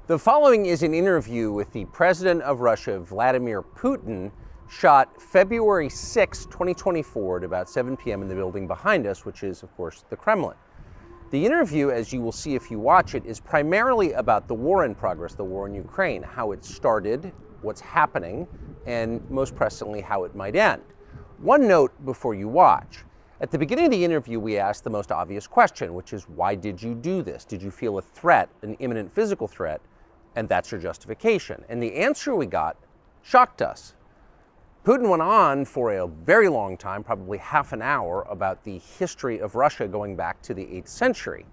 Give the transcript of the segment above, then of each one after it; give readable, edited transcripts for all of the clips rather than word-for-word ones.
The following is an interview with the President of Russia, Vladimir Putin, shot February 6, 2024 at about 7 p.m. in the building behind us, which is, of course, the Kremlin. The interview, as you will see if you watch it, is primarily about the war in progress, the war in Ukraine, how it started, what's happening, and most pressingly, how it might end. One note before you watch. At the beginning of the interview, we asked the most obvious question, which is, why did you do this? Did you feel a threat, an imminent physical threat? And that's your justification. And the answer we got shocked us. Putin went on for a very long time, probably half an hour, about the history of Russia going back to the 8th century.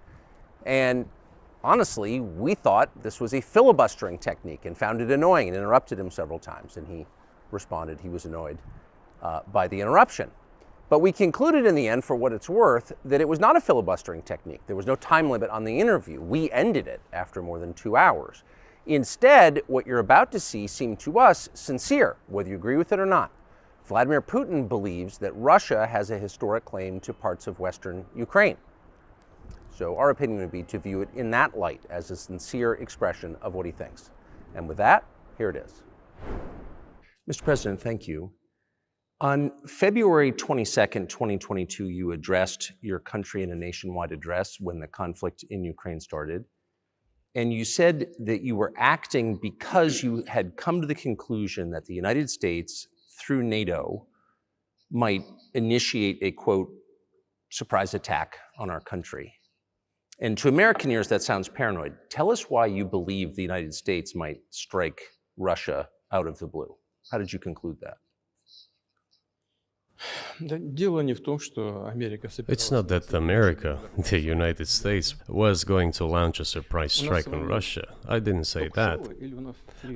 And honestly, we thought this was a filibustering technique and found it annoying and interrupted him several times. And he responded he was annoyed by the interruption. But we concluded in the end, for what it's worth, that it was not a filibustering technique. There was no time limit on the interview. We ended it after more than 2 hours. Instead, what you're about to see seemed to us sincere, whether you agree with it or not. Vladimir Putin believes that Russia has a historic claim to parts of Western Ukraine. So our opinion would be to view it in that light, as a sincere expression of what he thinks. And with that, here it is. Mr. President, thank you. On February 22nd, 2022, you addressed your country in a nationwide address when the conflict in Ukraine started. And you said that you were acting because you had come to the conclusion that the United States, through NATO, might initiate a, quote, surprise attack on our country. And to American ears, that sounds paranoid. Tell us why you believe the United States might strike Russia out of the blue. How did you conclude that? It's not that America, the United States, was going to launch a surprise strike on Russia. I didn't say that.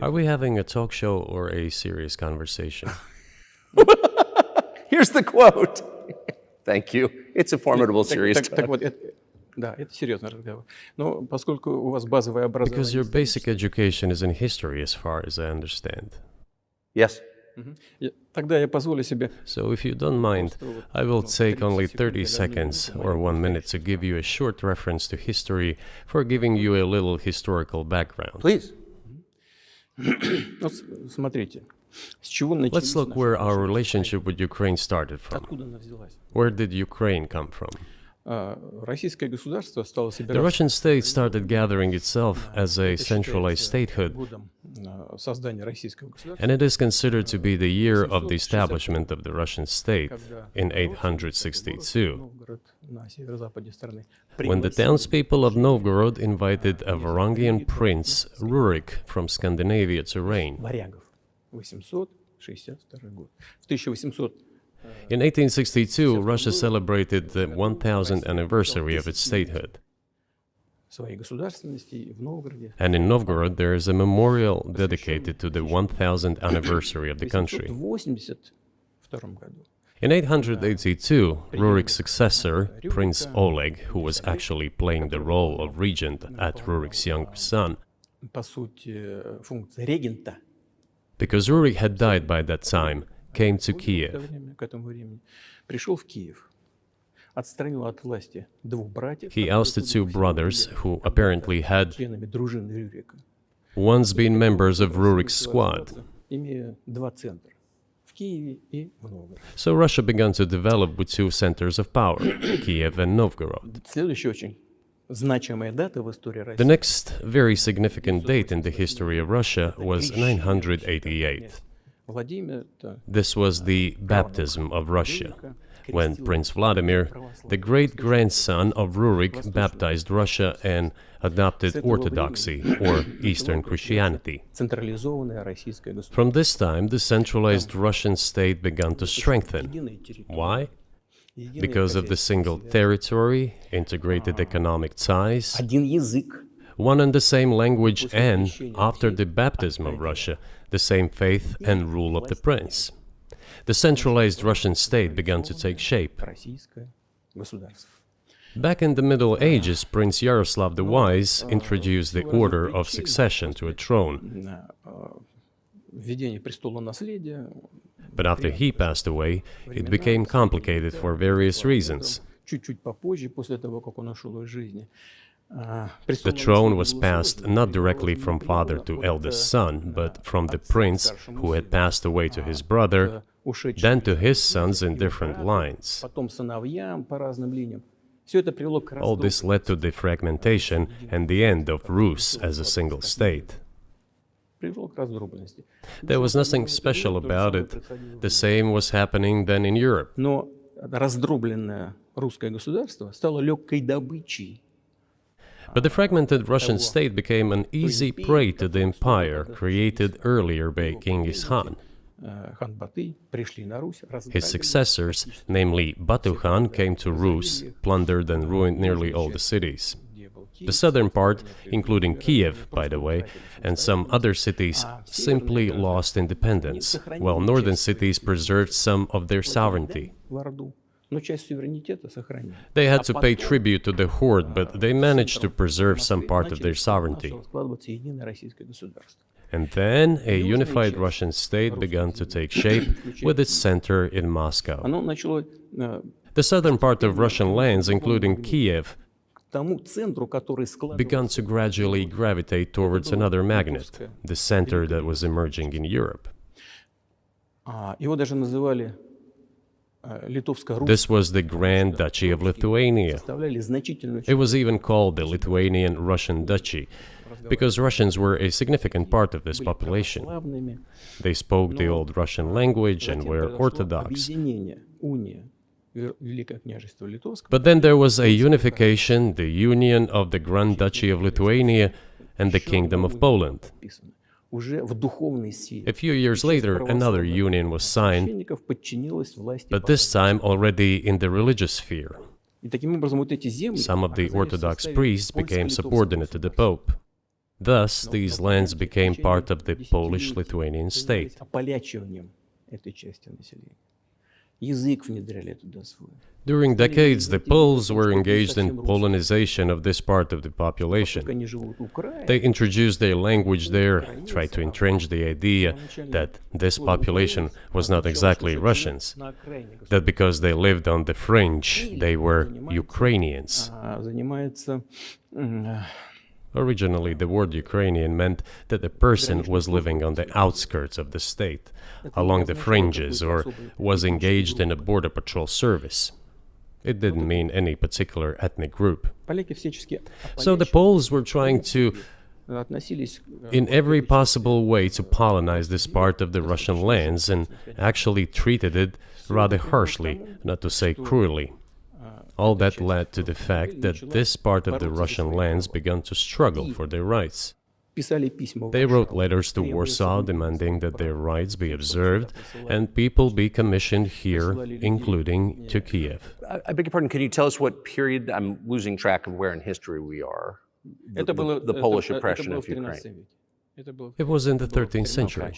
Are we having a talk show or a serious conversation? Here's the quote. Thank you. It's a formidable, serious talk. Because your basic education is in history, as far as I understand. Yes. So if you don't mind, I will take only 30 seconds or 1 minute to give you a short reference to history for giving you a little historical background. Please. Let's look where our relationship with Ukraine started from. Where did Ukraine come from? The Russian state started gathering itself as a centralized statehood, and it is considered to be the year of the establishment of the Russian state in 862, when the townspeople of Novgorod invited a Varangian prince, Rurik, from Scandinavia to reign. In 1862, Russia celebrated the 1000th anniversary of its statehood. And in Novgorod, there is a memorial dedicated to the 1000th anniversary of the country. In 882, Rurik's successor, Prince Oleg, who was actually playing the role of regent at Rurik's younger son, because Rurik had died by that time, came to Kiev. He ousted two brothers who apparently had once been members of Rurik's squad. So Russia began to develop with two centers of power, Kiev and Novgorod. The next very significant date in the history of Russia was 988. This was the baptism of Russia, when Prince Vladimir, the great-grandson of Rurik, baptized Russia and adopted Orthodoxy, or Eastern Christianity. From this time, the centralized Russian state began to strengthen. Why? Because of the single territory, integrated economic ties, one and the same language, and, after the baptism of Russia, the same faith and rule of the prince. The centralized Russian state began to take shape. Back in the Middle Ages, Prince Yaroslav the Wise introduced the order of succession to a throne. But after he passed away, it became complicated for various reasons. The throne was passed not directly from father to eldest son, but from the prince who had passed away to his brother, then to his sons in different lines. All this led to the fragmentation and the end of Rus as a single state. There was nothing special about it. The same was happening then in Europe. But the fragmented Russian state became an easy prey to the empire created earlier by Genghis Khan. His successors, namely Batu Khan, came to Rus, plundered and ruined nearly all the cities. The southern part, including Kiev, by the way, and some other cities, simply lost independence, while northern cities preserved some of their sovereignty. They had to pay tribute to the horde, but they managed to preserve some part of their sovereignty. And then a unified Russian state began to take shape with its center in Moscow. The southern part of Russian lands, including Kiev, began to gradually gravitate towards another magnet, the center that was emerging in Europe. This was the Grand Duchy of Lithuania. It was even called the Lithuanian-Russian Duchy, because Russians were a significant part of this population. They spoke the old Russian language and were Orthodox. But then there was a unification, the union of the Grand Duchy of Lithuania and the Kingdom of Poland. A few years later, another union was signed, but this time already in the religious sphere. Some of the Orthodox priests became subordinate to the Pope. Thus, these lands became part of the Polish-Lithuanian state. During decades, the Poles were engaged in Polonization of this part of the population. They introduced their language there, tried to entrench the idea that this population was not exactly Russians, that because they lived on the fringe, they were Ukrainians. Originally, the word Ukrainian meant that a person was living on the outskirts of the state, along the fringes, or was engaged in a border patrol service. It didn't mean any particular ethnic group. So the Poles were trying to, in every possible way, to colonize this part of the Russian lands, and actually treated it rather harshly, not to say cruelly. All that led to the fact that this part of the Russian lands began to struggle for their rights. They wrote letters to Warsaw demanding that their rights be observed and people be commissioned here, including to Kiev. I beg your pardon, can you tell us what period? I'm losing track of where in history we are. The Polish oppression of Ukraine. It was in the 13th century.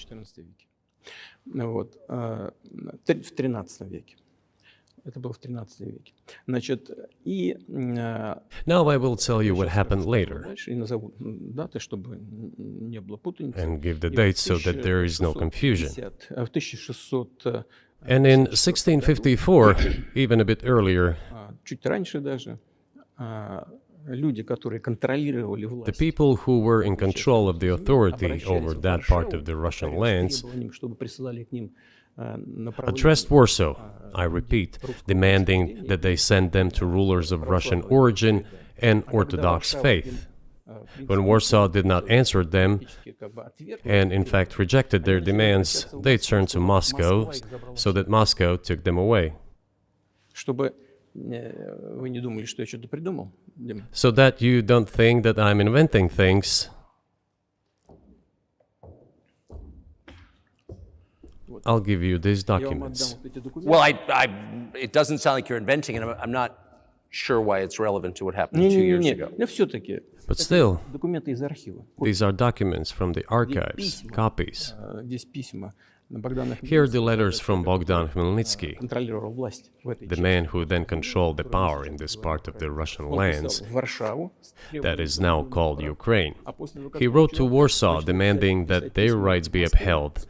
Now I will tell you what happened later and give the dates so that there is no confusion. And in 1654, even a bit earlier, the people who were in control of the authority over that part of the Russian lands addressed Warsaw, I repeat, demanding that they send them to rulers of Russian origin and Orthodox faith. When Warsaw did not answer them, and in fact rejected their demands, they turned to Moscow, so that Moscow took them away. So that you don't think that I'm inventing things, I'll give you these documents. Well, it doesn't sound like you're inventing it. I'm not sure why it's relevant to what happened 2 years ago. But still, these are documents from the archives, copies. Here are the letters from Bogdan Khmelnytsky, the man who then controlled the power in this part of the Russian lands that is now called Ukraine. He wrote to Warsaw demanding that their rights be upheld.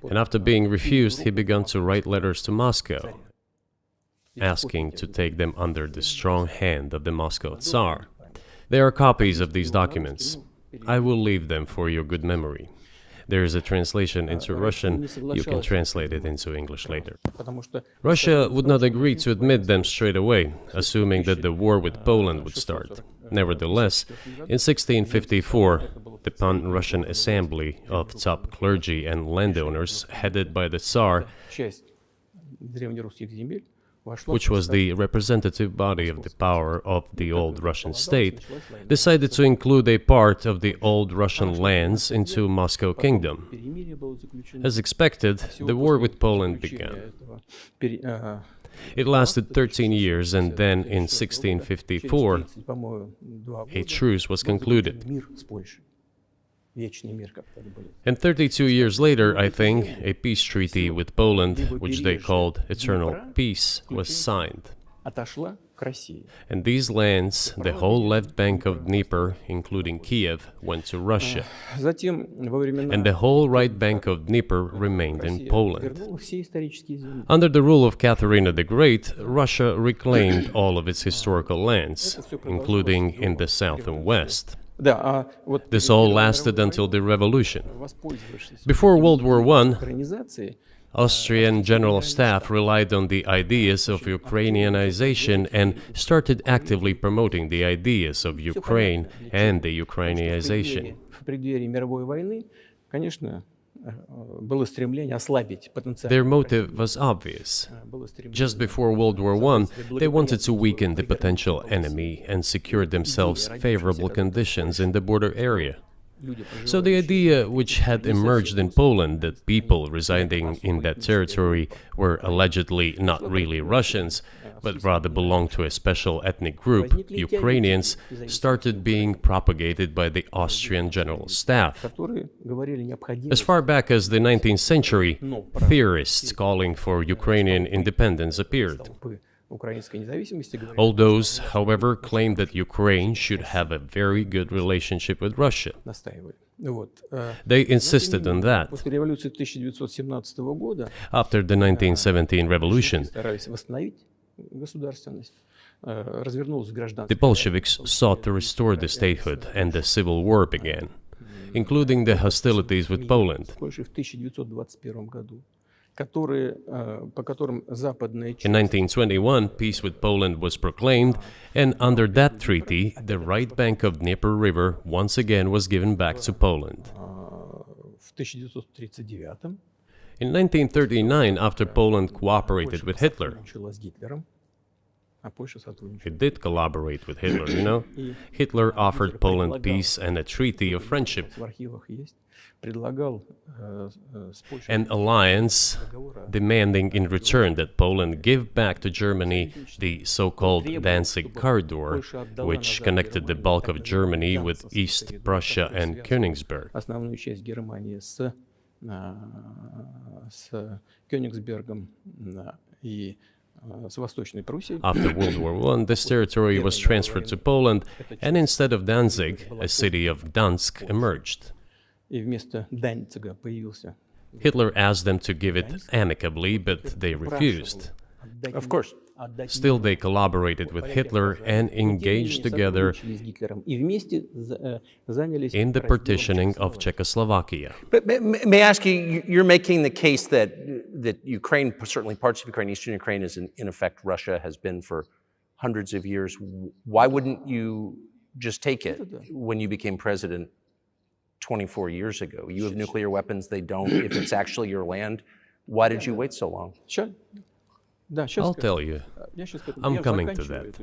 And after being refused, he began to write letters to Moscow, asking to take them under the strong hand of the Moscow Tsar. There are copies of these documents. I will leave them for your good memory. There is a translation into Russian. You can translate it into English later. Russia would not agree to admit them straight away, assuming that the war with Poland would start. Nevertheless, in 1654, the Pan-Russian Assembly of top clergy and landowners, headed by the Tsar, which was the representative body of the power of the old Russian state, decided to include a part of the old Russian lands into Moscow Kingdom. As expected, the war with Poland began. It lasted 13 years, and then in 1654, a truce was concluded. And 32 years later, I think, a peace treaty with Poland, which they called Eternal Peace, was signed. And these lands, the whole left bank of Dnieper, including Kiev, went to Russia. And the whole right bank of Dnieper remained in Poland. Under the rule of Catherine the Great, Russia reclaimed all of its historical lands, including in the south and west. This all lasted until the revolution. Before World War I, Austrian General Staff relied on the ideas of Ukrainianization and started actively promoting the ideas of Ukraine and the Ukrainianization. Their motive was obvious. Just before World War I, they wanted to weaken the potential enemy and secure themselves favorable conditions in the border area. So the idea which had emerged in Poland that people residing in that territory were allegedly not really Russians, but rather belonged to a special ethnic group, Ukrainians, started being propagated by the Austrian General Staff. As far back as the 19th century, theorists calling for Ukrainian independence appeared. All those, however, claimed that Ukraine should have a very good relationship with Russia. They insisted on that. After the 1917 revolution, the Bolsheviks sought to restore the statehood, and the civil war began, including the hostilities with Poland. In 1921, peace with Poland was proclaimed, and under that treaty, the right bank of Dnieper River once again was given back to Poland. In 1939, after Poland cooperated with Hitler, it did collaborate with Hitler, you know? Hitler offered Poland peace and a treaty of friendship, an alliance demanding in return that Poland give back to Germany the so-called Danzig corridor, which connected the bulk of Germany with East Prussia and Königsberg. After World War I, this territory was transferred to Poland, and instead of Danzig, a city of Gdansk emerged. Hitler asked them to give it amicably, but they refused. Of course. Still, they collaborated with Hitler and engaged together in the partitioning of Czechoslovakia. But may I ask you, you're making the case that Ukraine, certainly parts of Ukraine, Eastern Ukraine, is in effect Russia has been for hundreds of years. Why wouldn't you just take it when you became president 24 years ago? You have nuclear weapons, they don't. If it's actually your land, why did you wait so long? I'll tell you. I'm coming to that.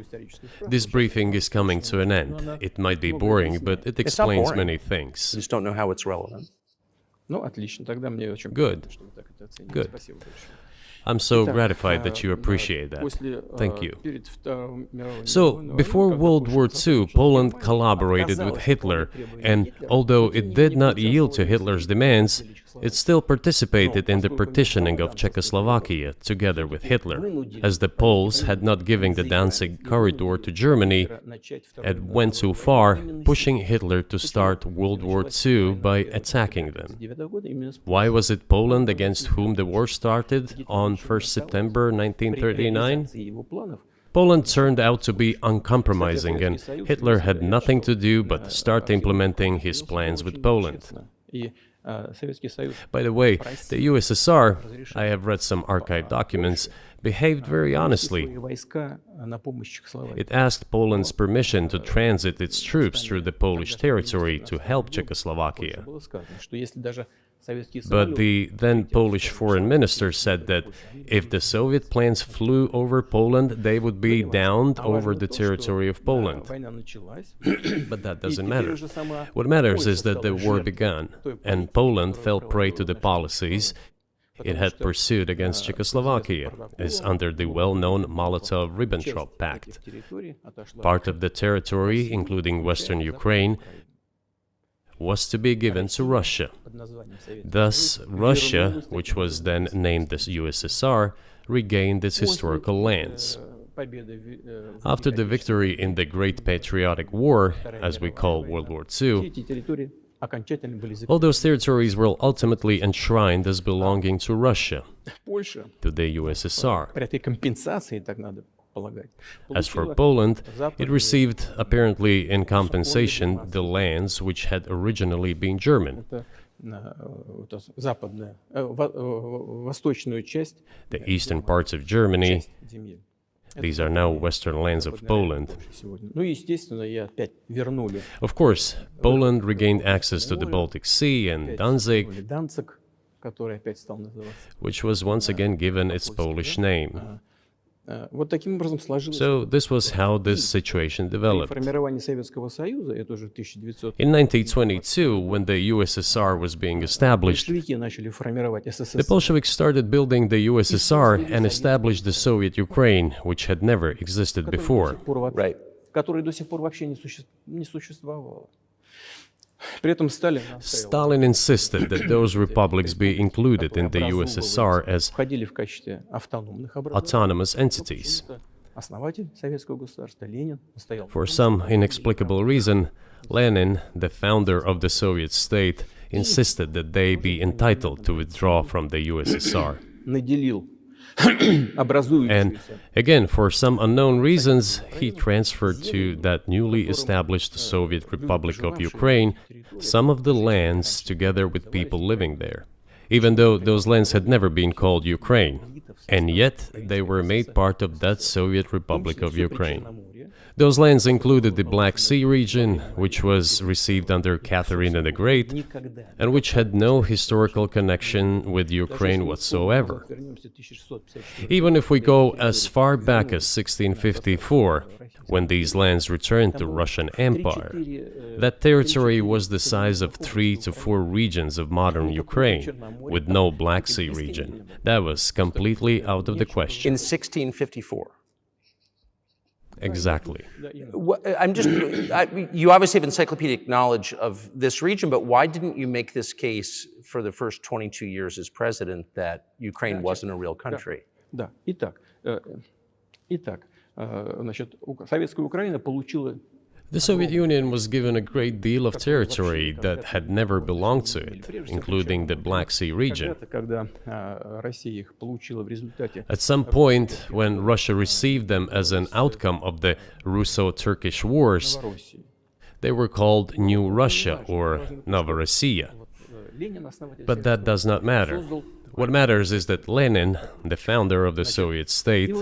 This briefing is coming to an end. It might be boring, but it explains many things. You just don't know how it's relevant. Good. Good. I'm so gratified that you appreciate that. Thank you. So, before World War II, Poland collaborated with Hitler, and although it did not yield to Hitler's demands, it still participated in the partitioning of Czechoslovakia together with Hitler, as the Poles had not given the Danzig corridor to Germany and went too far, pushing Hitler to start World War II by attacking them. Why was it Poland against whom the war started on 1st September 1939? Poland turned out to be uncompromising, and Hitler had nothing to do but start implementing his plans with Poland. By the way, the USSR, I have read some archive documents, behaved very honestly. It asked Poland's permission to transit its troops through the Polish territory to help Czechoslovakia. But the then Polish foreign minister said that if the Soviet planes flew over Poland, they would be downed over the territory of Poland. But that doesn't matter. What matters is that the war began, and Poland fell prey to the policies it had pursued against Czechoslovakia, as under the well-known Molotov-Ribbentrop Pact. Part of the territory, including western Ukraine, was to be given to Russia. Thus, Russia, which was then named the USSR, regained its historical lands. After the victory in the Great Patriotic War, as we call World War II, all those territories were ultimately enshrined as belonging to Russia, to the USSR. As for Poland, it received, apparently in compensation, the lands which had originally been German. The eastern parts of Germany, these are now western lands of Poland. Of course, Poland regained access to the Baltic Sea and Danzig, which was once again given its Polish name. So this was how this situation developed. In 1922, when the USSR was being established, the Bolsheviks started building the USSR and established the Soviet Ukraine, which had never existed before. Right. Stalin insisted that those republics be included in the USSR as autonomous entities. For some inexplicable reason, Lenin, the founder of the Soviet state, insisted that they be entitled to withdraw from the USSR. And again, for some unknown reasons, he transferred to that newly established Soviet Republic of Ukraine some of the lands together with people living there, even though those lands had never been called Ukraine, and yet they were made part of that Soviet Republic of Ukraine. Those lands included the Black Sea region, which was received under Catherine the Great, and which had no historical connection with Ukraine whatsoever. Even if we go as far back as 1654, when these lands returned to Russian Empire, that territory was the size of 3 to 4 regions of modern Ukraine, with no Black Sea region. That was completely out of the question. In 1654. Exactly. You obviously have encyclopedic knowledge of this region, but why didn't you make this case for the first 22 years as president that Ukraine wasn't a real country? The Soviet Union was given a great deal of territory that had never belonged to it, including the Black Sea region. At some point, when Russia received them as an outcome of the Russo-Turkish Wars, they were called New Russia or Novorossiya. But that does not matter. What matters is that Lenin, the founder of the Soviet state,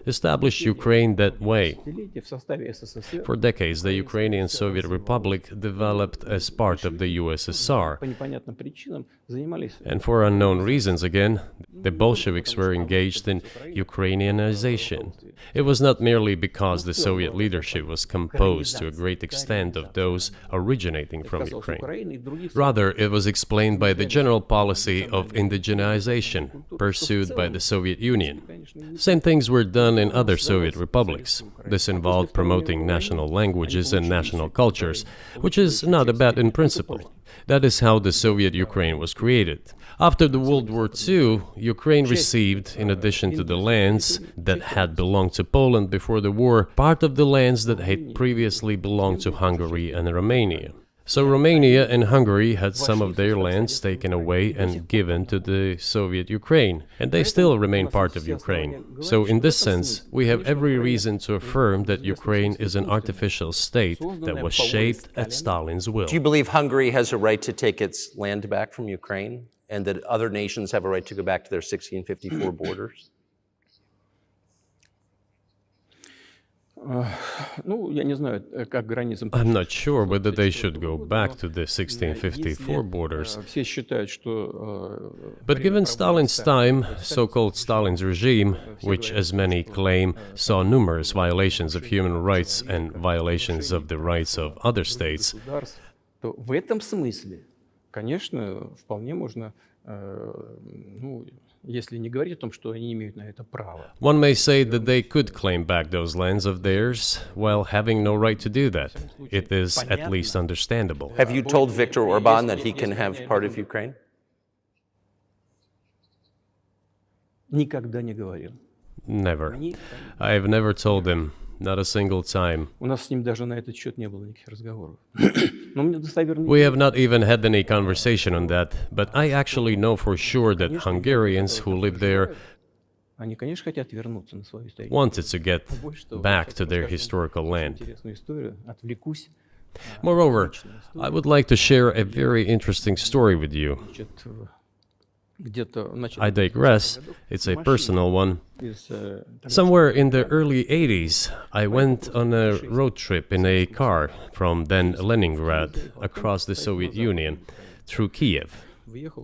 established Ukraine that way. For decades, the Ukrainian Soviet Republic developed as part of the USSR. And for unknown reasons, again, the Bolsheviks were engaged in Ukrainianization. It was not merely because the Soviet leadership was composed to a great extent of those originating from Ukraine. Rather, it was explained by the general policy of indigenization pursued by the Soviet Union. Same things were done in other Soviet republics. This involved promoting national languages and national cultures, which is not bad in principle. That is how the Soviet Ukraine was created. After the World War II, Ukraine received, in addition to the lands that had belonged to Poland before the war, part of the lands that had previously belonged to Hungary and Romania. So Romania and Hungary had some of their lands taken away and given to the Soviet Ukraine, and they still remain part of Ukraine. So in this sense, we have every reason to affirm that Ukraine is an artificial state that was shaped at Stalin's will. Do you believe Hungary has a right to take its land back from Ukraine, and that other nations have a right to go back to their 1654 borders? I'm not sure whether they should go back to the 1654 borders. But given Stalin's time, so-called Stalin's regime, which, as many claim, saw numerous violations of human rights and violations of the rights of other states, one may say that they could claim back those lands of theirs while having no right to do that. It is at least understandable. Have you told Viktor Orban that he can have part of Ukraine? Never. I have never told him, not a single time. We have not even had any conversation on that, but I actually know for sure that Hungarians who live there wanted to get back to their historical land. Moreover, I would like to share a very interesting story with you. I digress, it's a personal one. Somewhere in the early 80s, I went on a road trip in a car from then Leningrad across the Soviet Union through Kiev,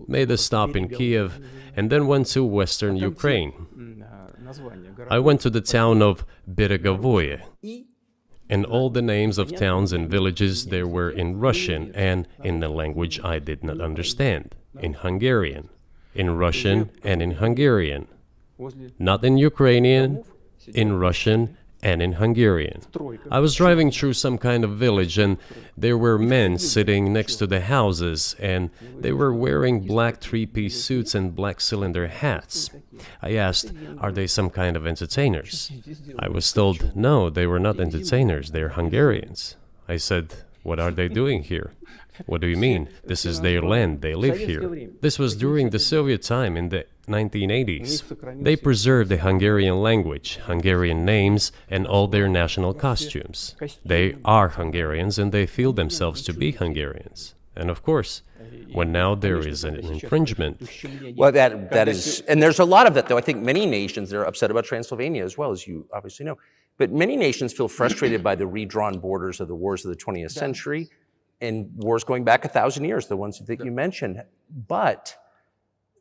made a stop in Kiev, and then went to western Ukraine. I went to the town of Beregovoye, and all the names of towns and villages there were in Russian and in a language I did not understand, in Hungarian. In Russian and in Hungarian. Not in Ukrainian, in Russian and in Hungarian. I was driving through some kind of village and there were men sitting next to the houses and they were wearing black three-piece suits and black cylinder hats. I asked, are they some kind of entertainers? I was told, no, they were not entertainers, they're Hungarians. I said, what are they doing here? What do you mean? This is their land, they live here. This was during the Soviet time in the 1980s. They preserved the Hungarian language, Hungarian names, and all their national costumes. They are Hungarians and they feel themselves to be Hungarians. And of course, when now there is an infringement. Well, that is, and there's a lot of that, though. I think many nations, they're upset about Transylvania as well, as you obviously know. But many nations feel frustrated by the redrawn borders of the wars of the 20th century. And wars going back 1,000 years, the ones that you mentioned. But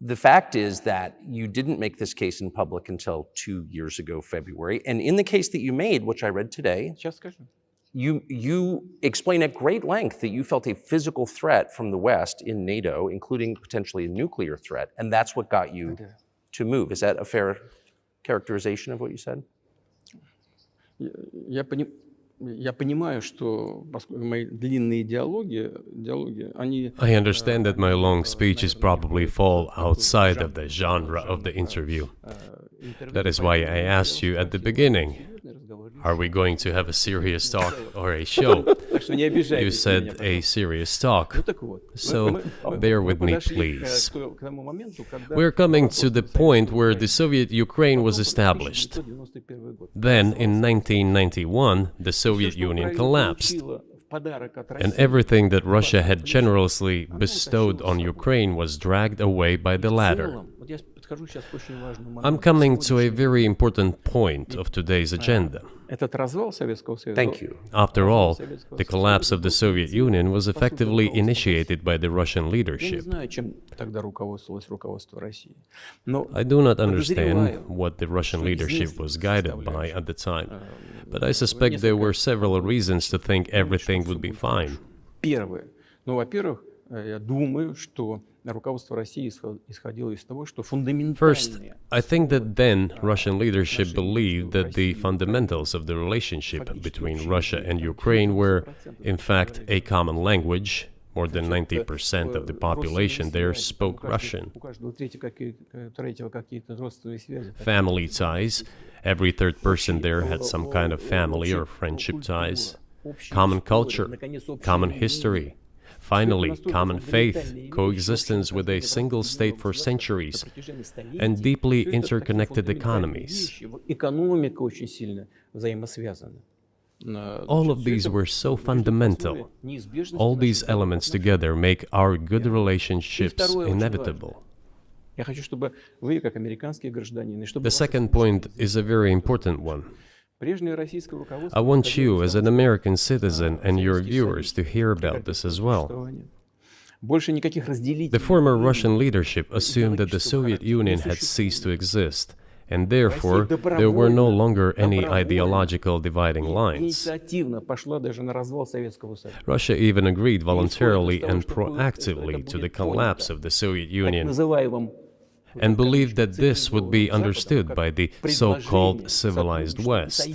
the fact is that you didn't make this case in public until 2 years ago, February. And in the case that you made, which I read today, you explain at great length that you felt a physical threat from the West in NATO, including potentially a nuclear threat. And that's what got you to move. Is that a fair characterization of what you said? I understand that my long speeches probably fall outside of the genre of the interview. That is why I asked you at the beginning, are we going to have a serious talk or a show? You said a serious talk, so bear with me, please. We're coming to the point where the Soviet Ukraine was established. Then, in 1991, the Soviet Union collapsed, and everything that Russia had generously bestowed on Ukraine was dragged away by the latter. I'm coming to a very important point of today's agenda. Thank you. After all, the collapse of the Soviet Union was effectively initiated by the Russian leadership. I do not understand what the Russian leadership was guided by at the time, but I suspect there were several reasons to think everything would be fine. First, I think that then Russian leadership believed that the fundamentals of the relationship between Russia and Ukraine were, in fact, a common language. More than 90% of the population there spoke Russian. Family ties. Every third person there had some kind of family or friendship ties. Common culture, common history. Finally, common faith, coexistence with a single state for centuries, and deeply interconnected economies. All of these were so fundamental. All these elements together make our good relationships inevitable. The second point is a very important one. I want you, as an American citizen, and your viewers to hear about this as well. The former Russian leadership assumed that the Soviet Union had ceased to exist, and therefore there were no longer any ideological dividing lines. Russia even agreed voluntarily and proactively to the collapse of the Soviet Union, and believed that this would be understood by the so-called civilized West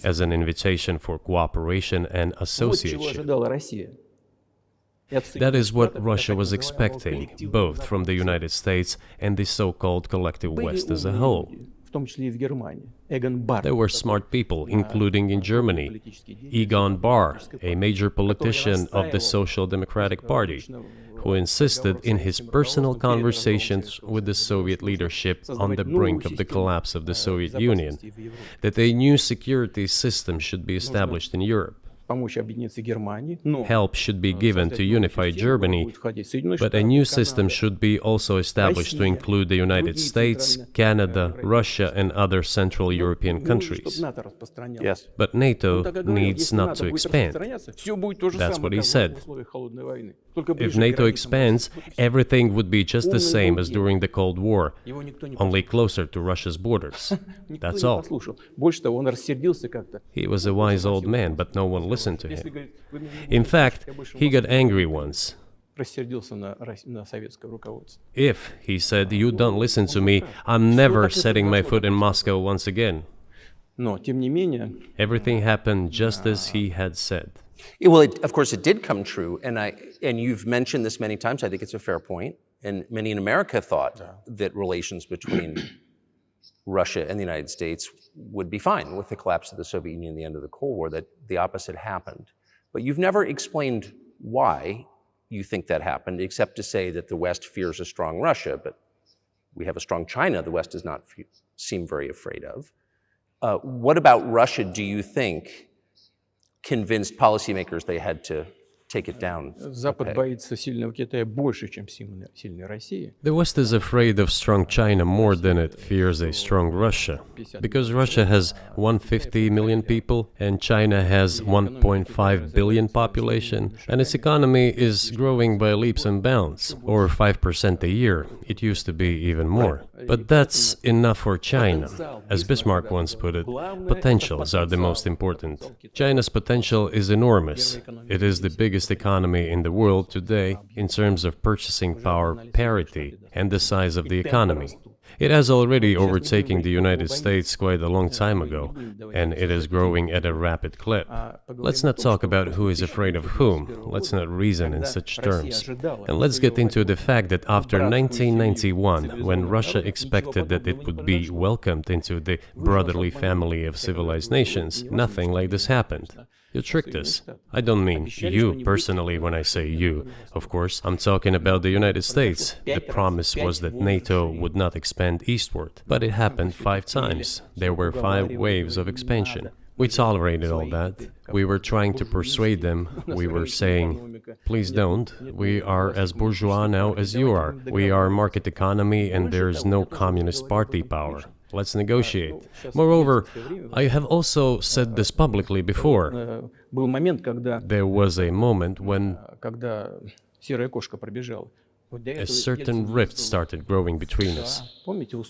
as an invitation for cooperation and association. That is what Russia was expecting, both from the United States and the so-called collective West as a whole. There were smart people, including in Germany, Egon Bahr, a major politician of the Social Democratic Party, who insisted in his personal conversations with the Soviet leadership on the brink of the collapse of the Soviet Union that a new security system should be established in Europe. Help should be given to unify Germany, but a new system should be also established to include the United States, Canada, Russia, and other Central European countries. Yes. But NATO needs not to expand. That's what he said. If NATO expands, everything would be just the same as during the Cold War, only closer to Russia's borders. That's all. He was a wise old man, but no one listened to him. In fact, he got angry once. If, he said, you don't listen to me, I'm never setting my foot in Moscow once again. Everything happened just as he had said. Well, of course, it did come true, and you've mentioned this many times. I think it's a fair point, and many in America thought that relations between Russia and the United States would be fine with the collapse of the Soviet Union and the end of the Cold War, that the opposite happened. But you've never explained why you think that happened, except to say that the West fears a strong Russia, but we have a strong China the West does not seem very afraid of. What about Russia do you think convinced policymakers they had to take it down? The West is afraid of strong China more than it fears a strong Russia, because Russia has 150 million people and China has 1.5 billion population, and its economy is growing by leaps and bounds, or 5% a year. It used to be even more. But that's enough for China. As Bismarck once put it, potentials are the most important. China's potential is enormous. It is the biggest economy in the world today in terms of purchasing power parity and the size of the economy. It has already overtaken the United States quite a long time ago, and it is growing at a rapid clip. Let's not talk about who is afraid of whom. Let's not reason in such terms. And let's get into the fact that after 1991, when Russia expected that it would be welcomed into the brotherly family of civilized nations, nothing like this happened. You tricked us. I don't mean you personally when I say you. Of course, I'm talking about the United States. The promise was that NATO would not expand eastward, but it happened 5 times. There were 5 waves of expansion. We tolerated all that. We were trying to persuade them. We were saying, please don't. We are as bourgeois now as you are. We are market economy and there is no communist party power. Let's negotiate. Moreover, I have also said this publicly before. There was a moment when a certain rift started growing between us.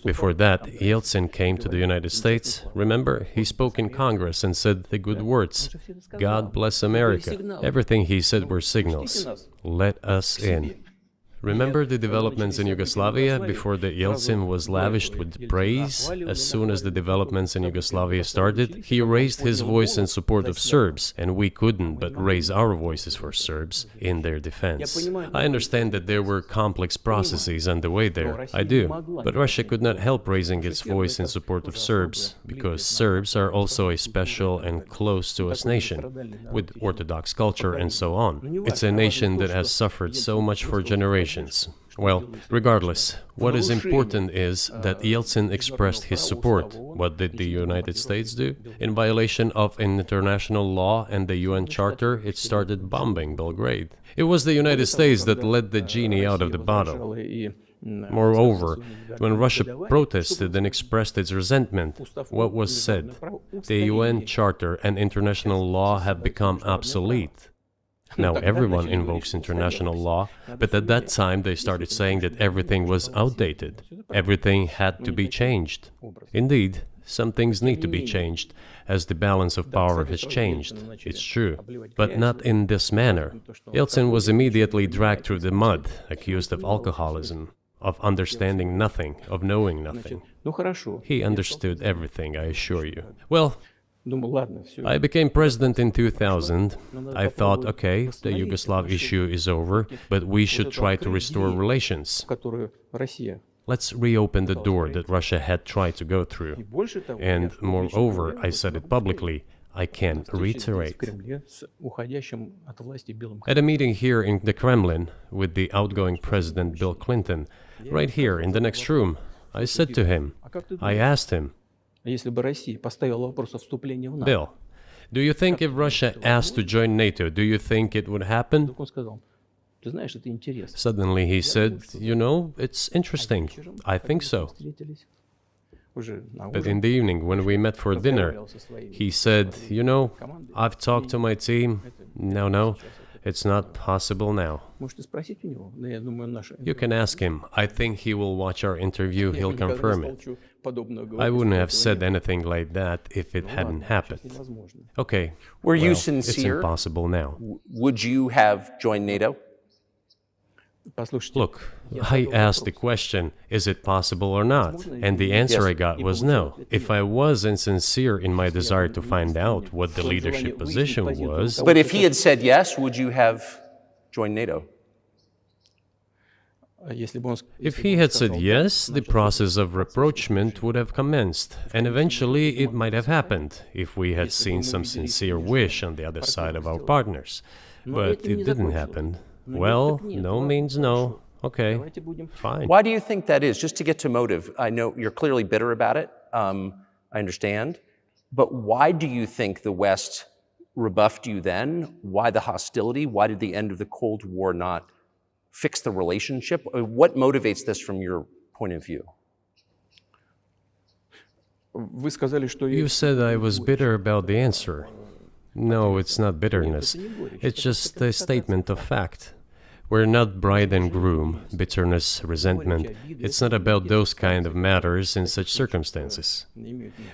Before that, Yeltsin came to the United States. Remember, he spoke in Congress and said the good words, God bless America. Everything he said were signals. Let us in. Remember the developments in Yugoslavia before the Yeltsin was lavished with praise? As soon as the developments in Yugoslavia started, he raised his voice in support of Serbs, and we couldn't but raise our voices for Serbs in their defense. I understand that there were complex processes underway there, I do, but Russia could not help raising its voice in support of Serbs, because Serbs are also a special and close to us nation, with Orthodox culture and so on. It's a nation that has suffered so much for generations. Well, regardless, what is important is that Yeltsin expressed his support. What did the United States do? In violation of international law and the UN Charter, it started bombing Belgrade. It was the United States that let the genie out of the bottle. Moreover, when Russia protested and expressed its resentment, what was said? The UN Charter and international law have become obsolete. Now everyone invokes international law, but at that time they started saying that everything was outdated. Everything had to be changed. Indeed, some things need to be changed, as the balance of power has changed. It's true, but not in this manner. Yeltsin was immediately dragged through the mud, accused of alcoholism, of understanding nothing, of knowing nothing. He understood everything, I assure you. Well, I became president in 2000. I thought, okay, the Yugoslav issue is over, but we should try to restore relations. Let's reopen the door that Russia had tried to go through. And moreover, I said it publicly, I can reiterate. At a meeting here in the Kremlin with the outgoing President Bill Clinton, right here in the next room, I said to him, I asked him, Bill, do you think if Russia asked to join NATO, do you think it would happen? Suddenly he said, you know, it's interesting. I think so. But in the evening, when we met for dinner, he said, you know, I've talked to my team. No, it's not possible now. You can ask him. I think he will watch our interview, he'll confirm it. I wouldn't have said anything like that if it hadn't happened. Okay, were you sincere? It's impossible now. Would you have joined NATO? Look, I asked the question, is it possible or not? And the answer I got was no. If I was insincere in my desire to find out what the leadership position was... But if he had said yes, would you have joined NATO? If he had said yes, the process of rapprochement would have commenced, and eventually it might have happened, if we had seen some sincere wish on the other side of our partners. But it didn't happen. Well, no means no. Okay, fine. Why do you think that is? Just to get to motive, I know you're clearly bitter about it, I understand, but why do you think the West rebuffed you then? Why the hostility? Why did the end of the Cold War not fix the relationship? What motivates this from your point of view? You said I was bitter about the answer. No, it's not bitterness. It's just a statement of fact. We're not bride and groom, bitterness, resentment. It's not about those kind of matters in such circumstances.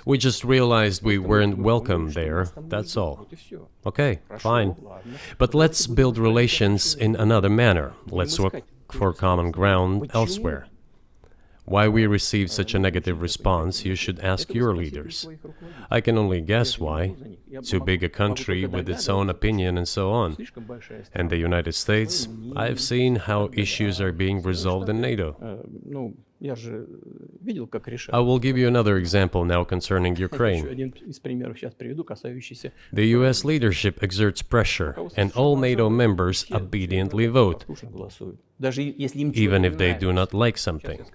We just realized we weren't welcome there, that's all. Okay, fine. But let's build relations in another manner. Let's look for common ground elsewhere. Why we received such a negative response, you should ask your leaders. I can only guess why. Too big a country with its own opinion and so on. And the United States, I've seen how issues are being resolved in NATO. I will give you another example now concerning Ukraine. The US leadership exerts pressure, and all NATO members obediently vote, even if they do not like something.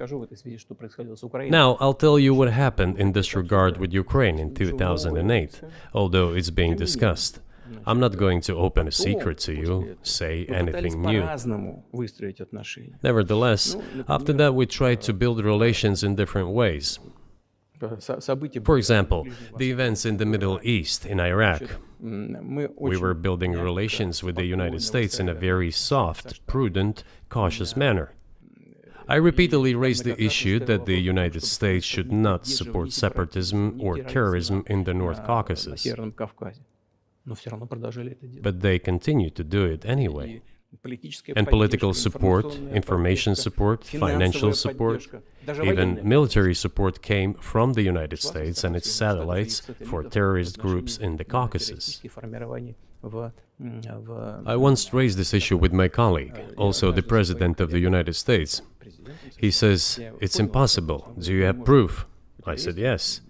Now, I'll tell you what happened in this regard with Ukraine in 2008, although it's being discussed. I'm not going to open a secret to you, say anything new. Nevertheless, after that we tried to build relations in different ways. For example, the events in the Middle East, in Iraq. We were building relations with the United States in a very soft, prudent, cautious manner. I repeatedly raised the issue that the United States should not support separatism or terrorism in the North Caucasus. But they continue to do it anyway. And political support, information support, financial support, even military support came from the United States and its satellites for terrorist groups in the Caucasus. I once raised this issue with my colleague, also the President of the United States. He says, "It's impossible. Do you have proof?" I said, "Yes."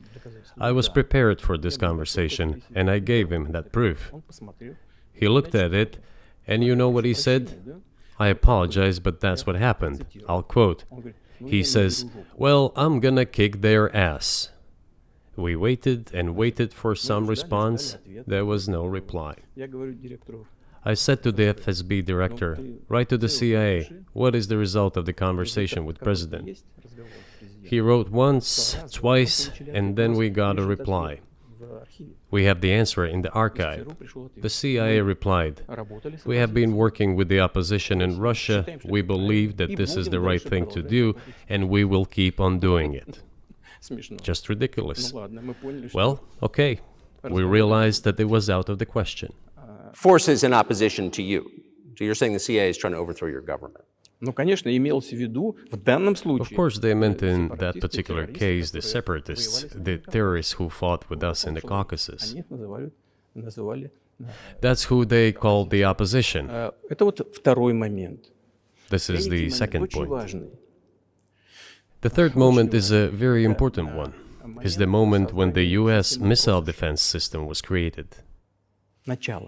I was prepared for this conversation, and I gave him that proof. He looked at it, and you know what he said? "I apologize, but that's what happened." I'll quote. He says, "Well, I'm gonna kick their ass." We waited and waited for some response. There was no reply. I said to the FSB director, "Write to the CIA, what is the result of the conversation with President?" He wrote once, twice, and then we got a reply. We have the answer in the archive. The CIA replied, "We have been working with the opposition in Russia. We believe that this is the right thing to do, and we will keep on doing it." Just ridiculous. Well, okay. We realized that it was out of the question. Forces in opposition to you. So you're saying the CIA is trying to overthrow your government? Of course, they meant in that particular case the separatists, the terrorists who fought with us in the Caucasus. That's who they called the opposition. This is the second point. The third moment is a very important one. Is the moment when the US missile defense system was created.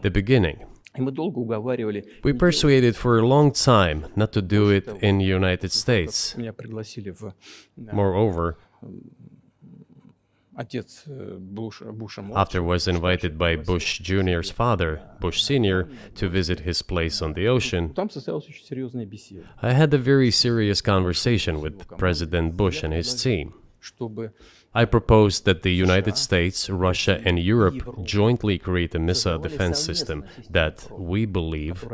The beginning. We persuaded for a long time not to do it in the United States. Moreover, after was invited by Bush Jr.'s father, Bush Sr., to visit his place on the ocean, I had a very serious conversation with President Bush and his team. I proposed that the United States, Russia, and Europe jointly create a missile defense system that, we believe,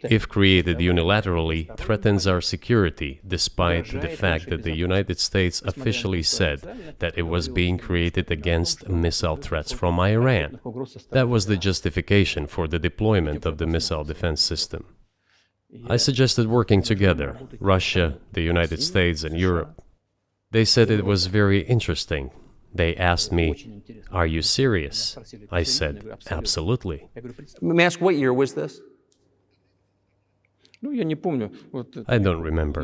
if created unilaterally, threatens our security, despite the fact that the United States officially said that it was being created against missile threats from Iran. That was the justification for the deployment of the missile defense system. I suggested working together, Russia, the United States, and Europe. They said it was very interesting. They asked me, "Are you serious?" I said, "Absolutely." Let me ask, what year was this? I don't remember.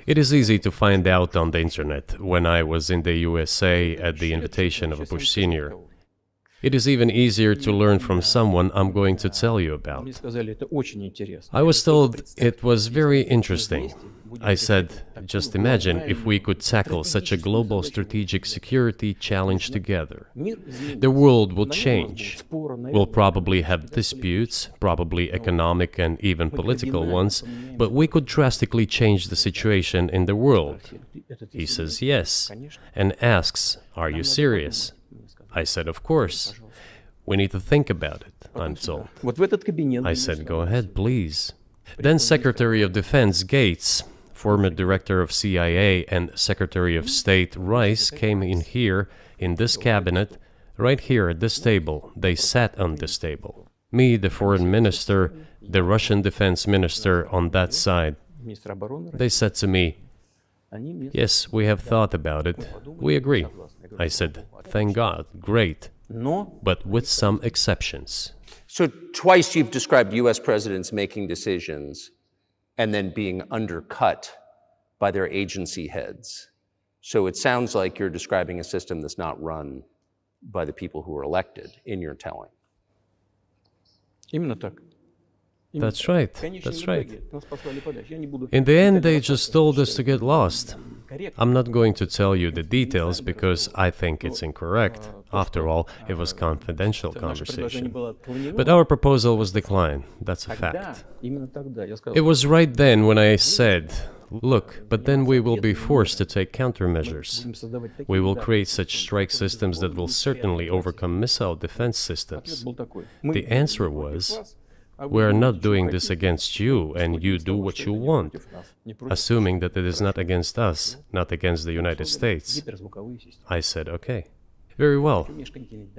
It is easy to find out on the internet when I was in the USA at the invitation of Bush Sr. It is even easier to learn from someone I'm going to tell you about. I was told it was very interesting. I said, just imagine if we could tackle such a global strategic security challenge together. The world will change. We'll probably have disputes, probably economic and even political ones, but we could drastically change the situation in the world. He says yes, and asks, "Are you serious?" I said, "Of course. We need to think about it," I'm told. I said, "Go ahead, please." Then Secretary of Defense Gates, former Director of CIA, and Secretary of State Rice came in here, in this cabinet, right here at this table. They sat on this table. Me, the Foreign Minister, the Russian Defense Minister on that side. They said to me, "Yes, we have thought about it. We agree." I said, "Thank God, great, but with some exceptions." So twice you've described US presidents making decisions and then being undercut by their agency heads. So it sounds like you're describing a system that's not run by the people who were elected, in your telling. That's right, that's right. In the end, they just told us to get lost. I'm not going to tell you the details because I think it's incorrect. After all, it was confidential conversation. But our proposal was declined. That's a fact. It was right then when I said, "Look, but then we will be forced to take countermeasures. We will create such strike systems that will certainly overcome missile defense systems." The answer was, "We are not doing this against you, and you do what you want," assuming that it is not against us, not against the United States. I said, "Okay." Very well.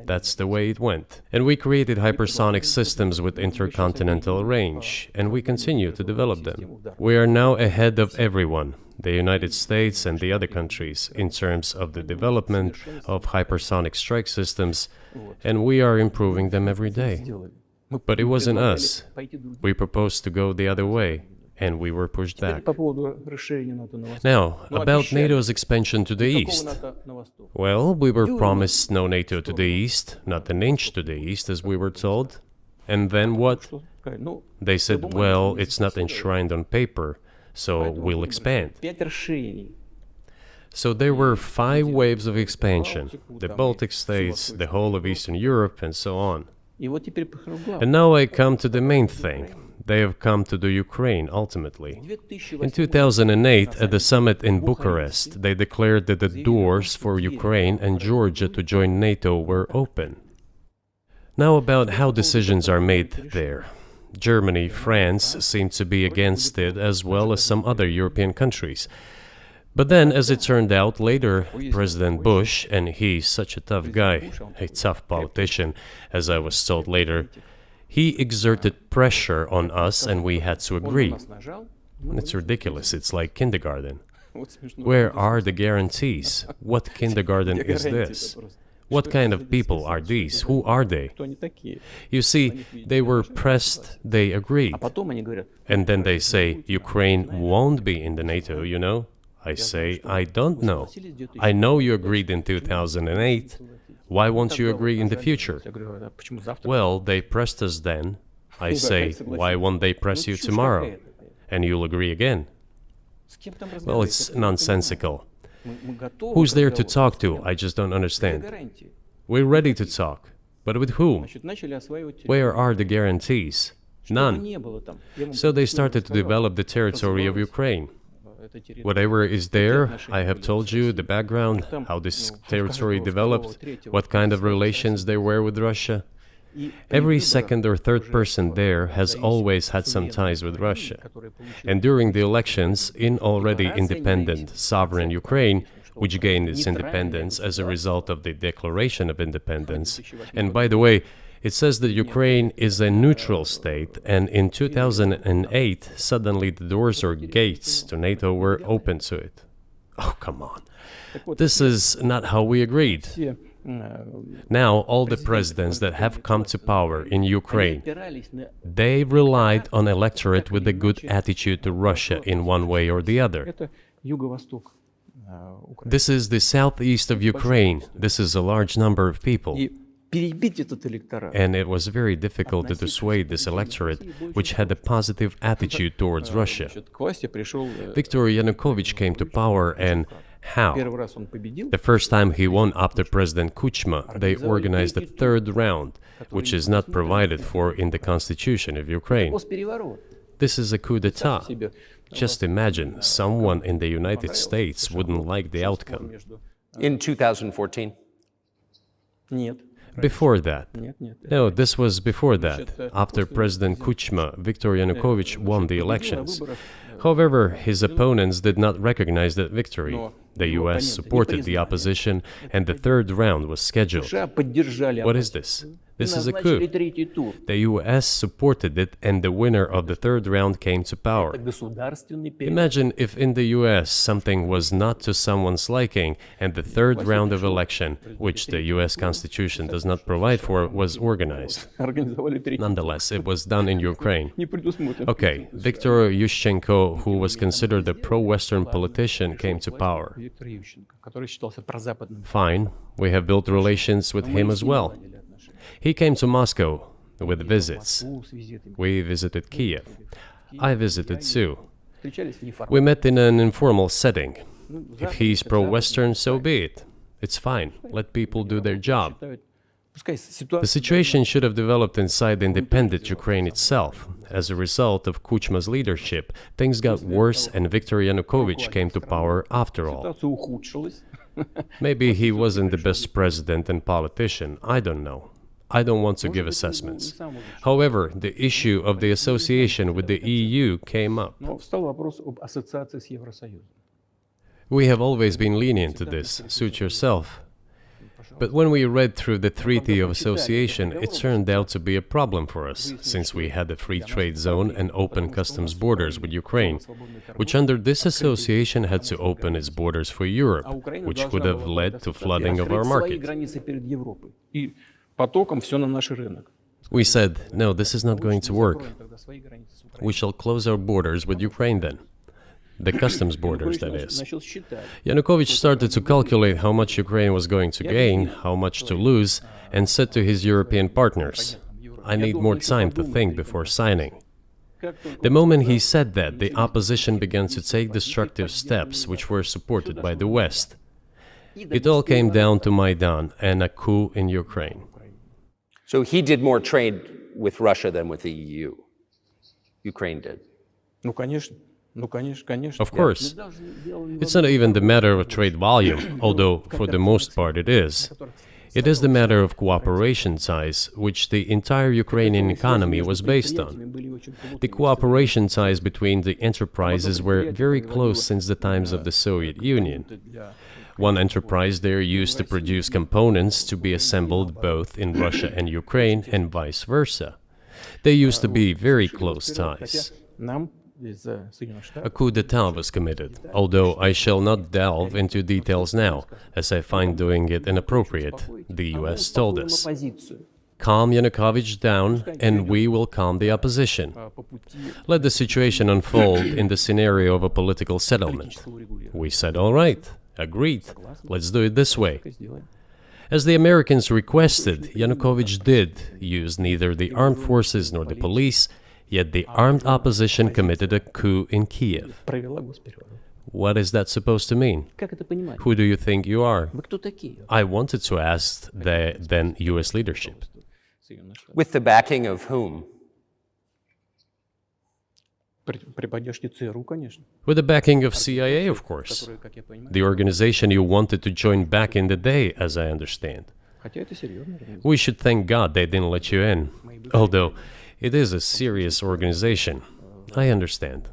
That's the way it went. And we created hypersonic systems with intercontinental range, and we continue to develop them. We are now ahead of everyone, the United States and the other countries, in terms of the development of hypersonic strike systems, and we are improving them every day. But it wasn't us. We proposed to go the other way, and we were pushed back. Now, about NATO's expansion to the east. Well, we were promised no NATO to the east, not an inch to the east, as we were told. And then what? They said, well, it's not enshrined on paper, so we'll expand. So there were 5 waves of expansion, the Baltic states, the whole of Eastern Europe, and so on. And now I come to the main thing. They have come to the Ukraine, ultimately. In 2008, at the summit in Bucharest, they declared that the doors for Ukraine and Georgia to join NATO were open. Now about how decisions are made there. Germany, France seem to be against it, as well as some other European countries. But then, as it turned out later, President Bush, and he's such a tough guy, a tough politician, as I was told later, he exerted pressure on us and we had to agree. It's ridiculous, it's like kindergarten. Where are the guarantees? What kindergarten is this? What kind of people are these? Who are they? You see, they were pressed, they agreed. And then they say, Ukraine won't be in the NATO, you know? I say, I don't know. I know you agreed in 2008. Why won't you agree in the future? Well, they pressed us then. I say, why won't they press you tomorrow? And you'll agree again. Well, it's nonsensical. Who's there to talk to? I just don't understand. We're ready to talk. But with whom? Where are the guarantees? None. So they started to develop the territory of Ukraine. Whatever is there, I have told you the background, how this territory developed, what kind of relations there were with Russia. Every second or third person there has always had some ties with Russia. And during the elections, in already independent, sovereign Ukraine, which gained its independence as a result of the Declaration of Independence, and by the way, it says that Ukraine is a neutral state, and in 2008, suddenly the doors or gates to NATO were open to it. Oh, come on. This is not how we agreed. Now, all the presidents that have come to power in Ukraine, they relied on electorate with a good attitude to Russia in one way or the other. This is the southeast of Ukraine. This is a large number of people. And it was very difficult to dissuade this electorate, which had a positive attitude towards Russia. Viktor Yanukovych came to power, and how? The first time he won after President Kuchma, they organized a third round, which is not provided for in the constitution of Ukraine. This is a coup d'etat. Just imagine, someone in the United States wouldn't like the outcome. In 2014? Before that. No, this was before that. After President Kuchma, Viktor Yanukovych won the elections. However, his opponents did not recognize that victory. The US supported the opposition, and the third round was scheduled. What is this? This is a coup. The US supported it, and the winner of the third round came to power. Imagine if in the US something was not to someone's liking, and the third round of election, which the US Constitution does not provide for, was organized. Nonetheless, it was done in Ukraine. Okay, Viktor Yushchenko, who was considered a pro-Western politician, came to power. Fine, we have built relations with him as well. He came to Moscow with visits. We visited Kiev. I visited too. We met in an informal setting. If he's pro-Western, so be it. It's fine. Let people do their job. The situation should have developed inside the independent Ukraine itself. As a result of Kuchma's leadership, things got worse and Viktor Yanukovych came to power after all. Maybe he wasn't the best president and politician, I don't know. I don't want to give assessments. However, the issue of the association with the EU came up. We have always been lenient to this. Suit yourself. But when we read through the Treaty of Association, it turned out to be a problem for us, since we had a free trade zone and open customs borders with Ukraine, which under this association had to open its borders for Europe, which would have led to flooding of our market. We said, no, this is not going to work. We shall close our borders with Ukraine then. The customs borders, that is. Yanukovych started to calculate how much Ukraine was going to gain, how much to lose, and said to his European partners, I need more time to think before signing. The moment he said that, the opposition began to take destructive steps which were supported by the West. It all came down to Maidan and a coup in Ukraine. So he did more trade with Russia than with the EU. Ukraine did. Of course. It's not even the matter of trade volume, although for the most part it is. It is the matter of cooperation ties, which the entire Ukrainian economy was based on. The cooperation ties between the enterprises were very close since the times of the Soviet Union. One enterprise there used to produce components to be assembled both in Russia and Ukraine and vice versa. They used to be very close ties. A coup d'etat was committed, although I shall not delve into details now, as I find doing it inappropriate, the US told us. Calm Yanukovych down, and we will calm the opposition. Let the situation unfold in the scenario of a political settlement. We said, all right, agreed, let's do it this way. As the Americans requested, Yanukovych did use neither the armed forces nor the police, yet the armed opposition committed a coup in Kiev. What is that supposed to mean? Who do you think you are? I wanted to ask the then US leadership. With the backing of whom? With the backing of CIA, of course. The organization you wanted to join back in the day, as I understand. We should thank God they didn't let you in. Although, it is a serious organization. I understand.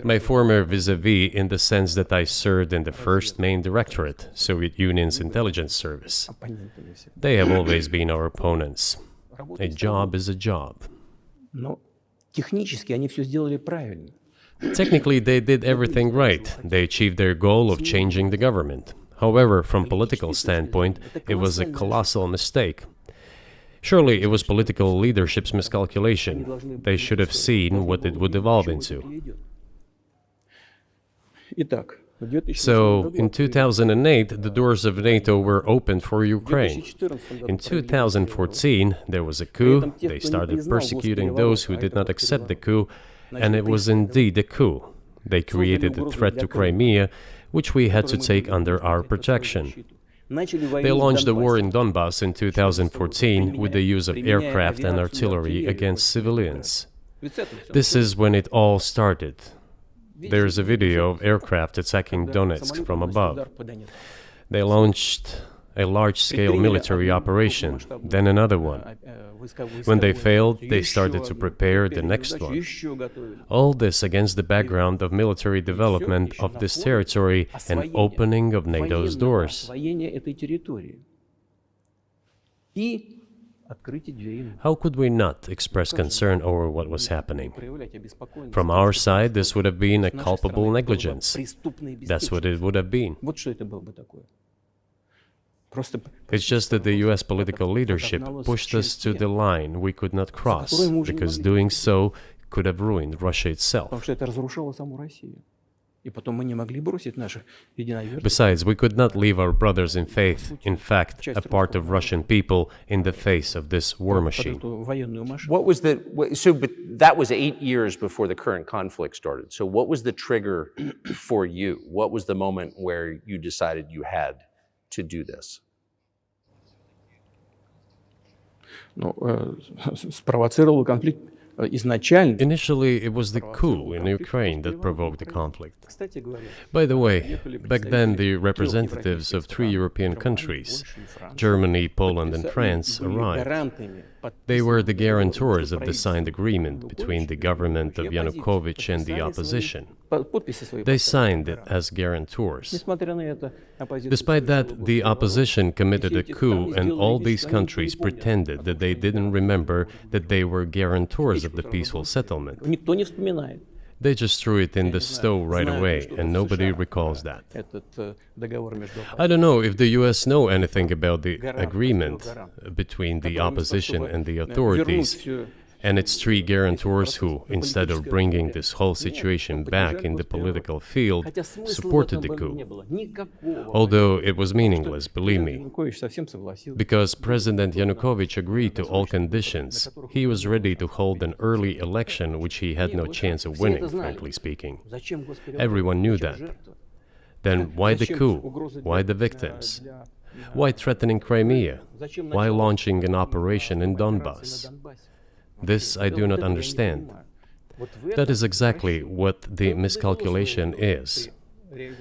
My former vis-a-vis in the sense that I served in the first main directorate, Soviet Union's intelligence service. They have always been our opponents. A job is a job. Technically, they did everything right. They achieved their goal of changing the government. However, from political standpoint, it was a colossal mistake. Surely it was political leadership's miscalculation. They should have seen what it would evolve into. So, in 2008, the doors of NATO were opened for Ukraine. In 2014, there was a coup. They started persecuting those who did not accept the coup, and it was indeed a coup. They created a threat to Crimea, which we had to take under our protection. They launched the war in Donbass in 2014 with the use of aircraft and artillery against civilians. This is when it all started. There is a video of aircraft attacking Donetsk from above. They launched a large-scale military operation, then another one. When they failed, they started to prepare the next one. All this against the background of military development of this territory and opening of NATO's doors. How could we not express concern over what was happening? From our side, this would have been a culpable negligence. That's what it would have been. It's just that the US political leadership pushed us to the line we could not cross, because doing so could have ruined Russia itself. Besides, we could not leave our brothers in faith, in fact, a part of Russian people, in the face of this war machine. But that was 8 years before the current conflict started. So what was the trigger for you? What was the moment where you decided you had to do this? Initially, it was the coup in Ukraine that provoked the conflict. By the way, back then the representatives of 3 European countries, Germany, Poland and France, arrived. They were the guarantors of the signed agreement between the government of Yanukovych and the opposition. They signed it as guarantors. Despite that, the opposition committed a coup, and all these countries pretended that they didn't remember that they were guarantors of the peaceful settlement. They just threw it in the stove right away, and nobody recalls that. I don't know if the US know anything about the agreement between the opposition and the authorities, and its three guarantors who, instead of bringing this whole situation back in the political field, supported the coup. Although it was meaningless, believe me, because President Yanukovych agreed to all conditions. He was ready to hold an early election, which he had no chance of winning, frankly speaking. Everyone knew that. Then why the coup? Why the victims? Why threatening Crimea? Why launching an operation in Donbass? This I do not understand. That is exactly what the miscalculation is.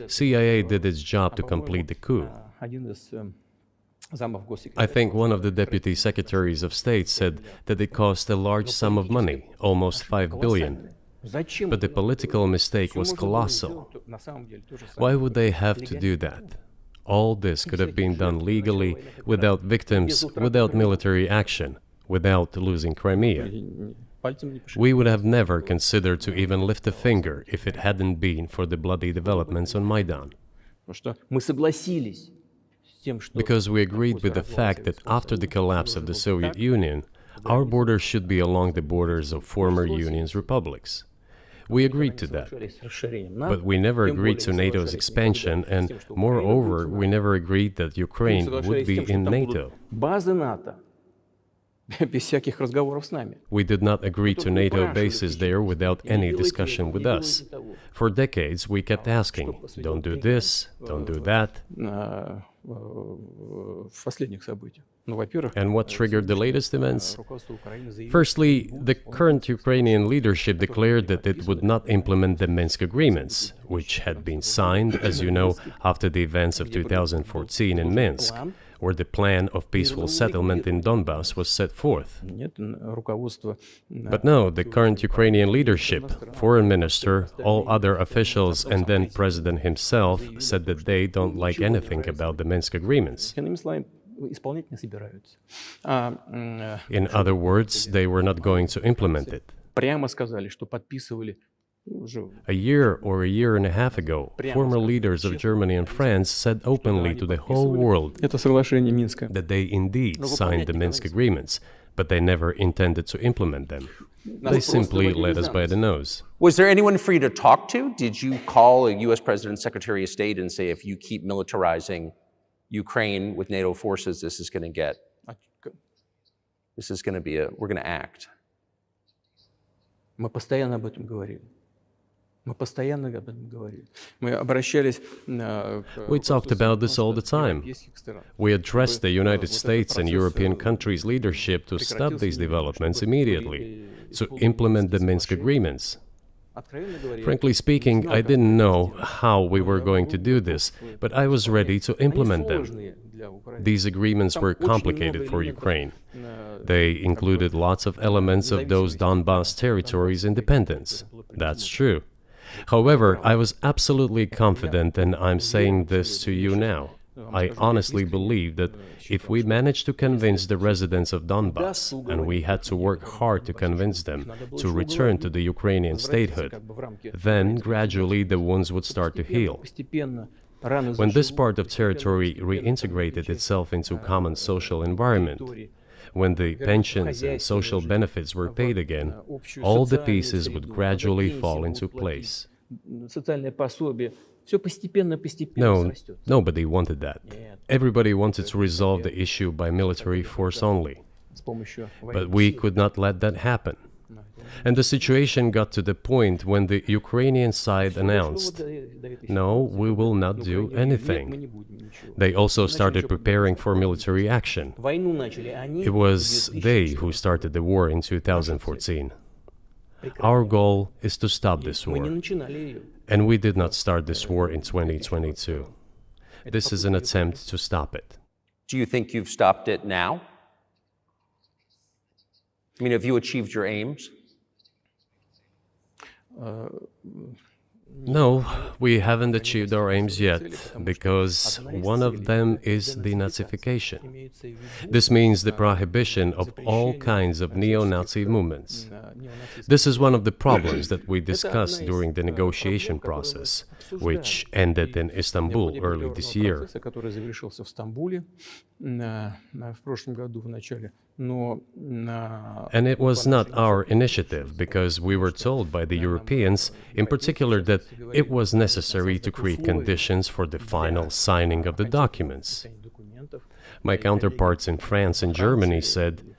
CIA did its job to complete the coup. I think one of the deputy secretaries of state said that it cost a large sum of money, almost 5 billion. But the political mistake was colossal. Why would they have to do that? All this could have been done legally, without victims, without military action, without losing Crimea. We would have never considered to even lift a finger if it hadn't been for the bloody developments on Maidan. Because we agreed with the fact that after the collapse of the Soviet Union, our borders should be along the borders of former Union's republics. We agreed to that. But we never agreed to NATO's expansion, and moreover, we never agreed that Ukraine would be in NATO. We did not agree to NATO bases there without any discussion with us. For decades, we kept asking, don't do this, don't do that. And what triggered the latest events? Firstly, the current Ukrainian leadership declared that it would not implement the Minsk agreements, which had been signed, as you know, after the events of 2014 in Minsk, where the plan of peaceful settlement in Donbass was set forth. But no, the current Ukrainian leadership, foreign minister, all other officials, and then president himself said that they don't like anything about the Minsk agreements. In other words, they were not going to implement it. A year or a year and a half ago, former leaders of Germany and France said openly to the whole world that they indeed signed the Minsk agreements, but they never intended to implement them. They simply led us by the nose. Was there anyone for you to talk to? Did you call a U.S. President, Secretary of State and say, if you keep militarizing Ukraine with NATO forces, this is going to be we're going to act? We talked about this all the time. We addressed the United States and European countries' leadership to stop these developments immediately, to implement the Minsk agreements. Frankly speaking, I didn't know how we were going to do this, but I was ready to implement them. These agreements were complicated for Ukraine. They included lots of elements of those Donbass territories' independence. That's true. However, I was absolutely confident, and I'm saying this to you now. I honestly believe that if we managed to convince the residents of Donbass, and we had to work hard to convince them to return to the Ukrainian statehood, then gradually the wounds would start to heal. When this part of territory reintegrated itself into common social environment, when the pensions and social benefits were paid again, all the pieces would gradually fall into place. No, nobody wanted that. Everybody wanted to resolve the issue by military force only. But we could not let that happen. And the situation got to the point when the Ukrainian side announced, no, we will not do anything. They also started preparing for military action. It was they who started the war in 2014. Our goal is to stop this war. And we did not start this war in 2022. This is an attempt to stop it. Do you think you've stopped it now? I mean, have you achieved your aims? No, we haven't achieved our aims yet, because one of them is denazification. This means the prohibition of all kinds of neo-Nazi movements. This is one of the problems that we discussed during the negotiation process, which ended in Istanbul early this year. And it was not our initiative, because we were told by the Europeans, in particular, that it was necessary to create conditions for the final signing of the documents. My counterparts in France and Germany said,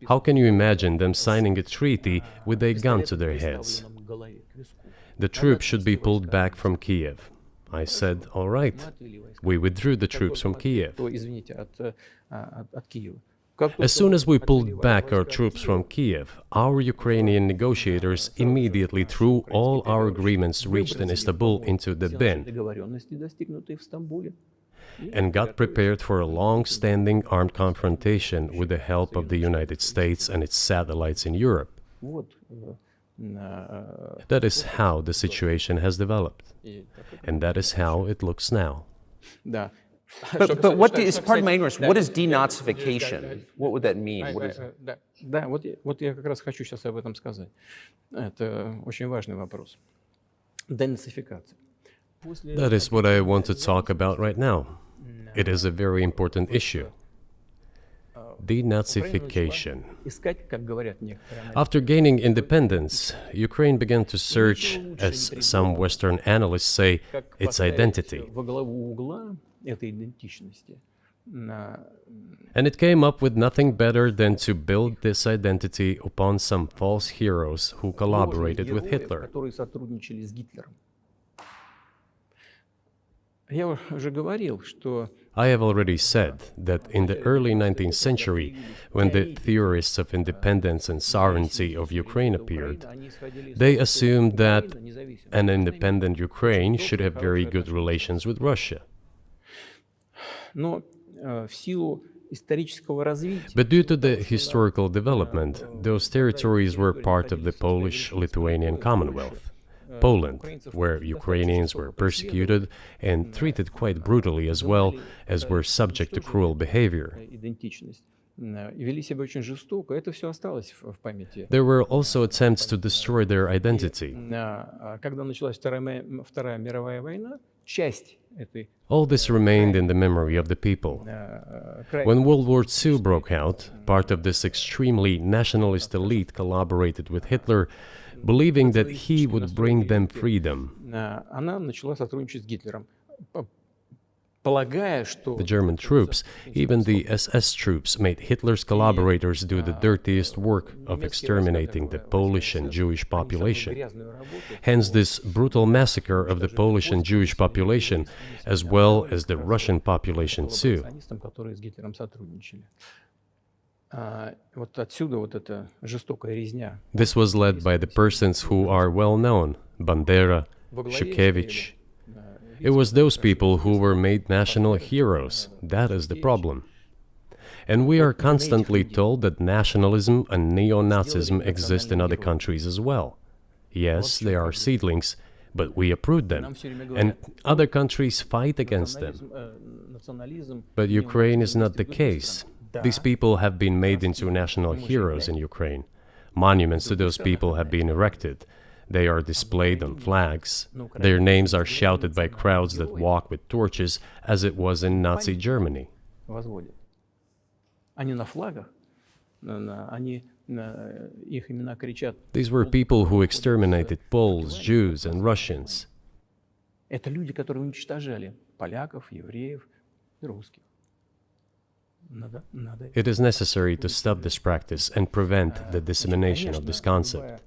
"How can you imagine them signing a treaty with a gun to their heads? The troops should be pulled back from Kiev." I said, "All right." We withdrew the troops from Kiev. As soon as we pulled back our troops from Kiev, our Ukrainian negotiators immediately threw all our agreements reached in Istanbul into the bin and got prepared for a long-standing armed confrontation with the help of the United States and its satellites in Europe. That is how the situation has developed, and that is how it looks now. But what is, pardon my ignorance, what is denazification? What would that mean? What is... Да, вот я как раз хочу сейчас об этом сказать. Это очень важный вопрос. Денацификация. That is what I want to talk about right now. It is a very important issue. Denazification. After gaining independence, Ukraine began to search, as some Western analysts say, its identity. And it came up with nothing better than to build this identity upon some false heroes who collaborated with Hitler. I have already said that in the early 19th century, when the theorists of independence and sovereignty of Ukraine appeared, they assumed that an independent Ukraine should have very good relations with Russia. But due to the historical development, those territories were part of the Polish-Lithuanian Commonwealth, Poland, where Ukrainians were persecuted and treated quite brutally, as well as were subject to cruel behavior. There were also attempts to destroy their identity. All this remained in the memory of the people. When World War II broke out, part of this extremely nationalist elite collaborated with Hitler, believing that he would bring them freedom. The German troops, even the SS troops, made Hitler's collaborators do the dirtiest work of exterminating the Polish and Jewish population. Hence this brutal massacre of the Polish and Jewish population, as well as the Russian population too. This was led by the persons who are well known, Bandera, Shukevich. It was those people who were made national heroes. That is the problem. And we are constantly told that nationalism and neo-Nazism exist in other countries as well. Yes, they are seedlings, but we uproot them, and other countries fight against them. But Ukraine is not the case. These people have been made into national heroes in Ukraine. Monuments to those people have been erected. They are displayed on flags. Their names are shouted by crowds that walk with torches, as it was in Nazi Germany. These were people who exterminated Poles, Jews, and Russians. It is necessary to stop this practice and prevent the dissemination of this concept.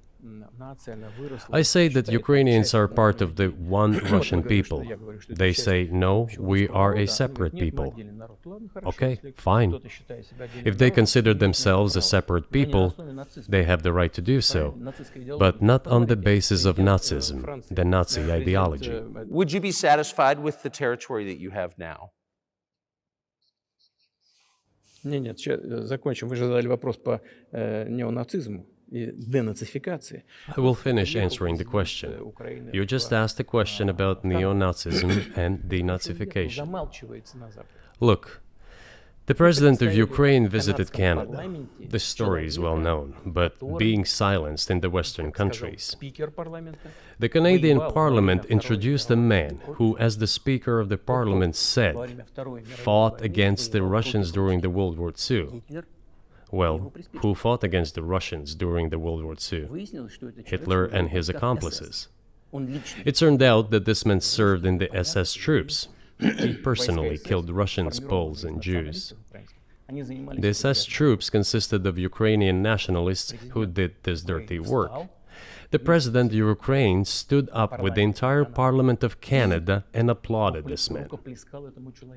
I say that Ukrainians are part of the one Russian people. They say, no, we are a separate people. Okay, fine. If they consider themselves a separate people, they have the right to do so, but not on the basis of Nazism, the Nazi ideology. Would you be satisfied with the territory that you have now? Нет, закончим. Вы же задали вопрос по неонацизму. и денацификации. I will finish answering the question. You just asked a question about neo-Nazism and denazification. Замалчивается на Западе. Look, the president of Ukraine visited Canada. The story is well known, but being silenced in the Western countries. Спикер парламента. The Canadian Parliament introduced a man who, as the Speaker of the Parliament said, fought against the Russians during the World War II. Well, who fought against the Russians during the World War II? Hitler and his accomplices. It turned out that this man served in the SS troops. He personally killed Russians, Poles, and Jews. The SS troops consisted of Ukrainian nationalists who did this dirty work. The president of Ukraine stood up with the entire Parliament of Canada and applauded this man.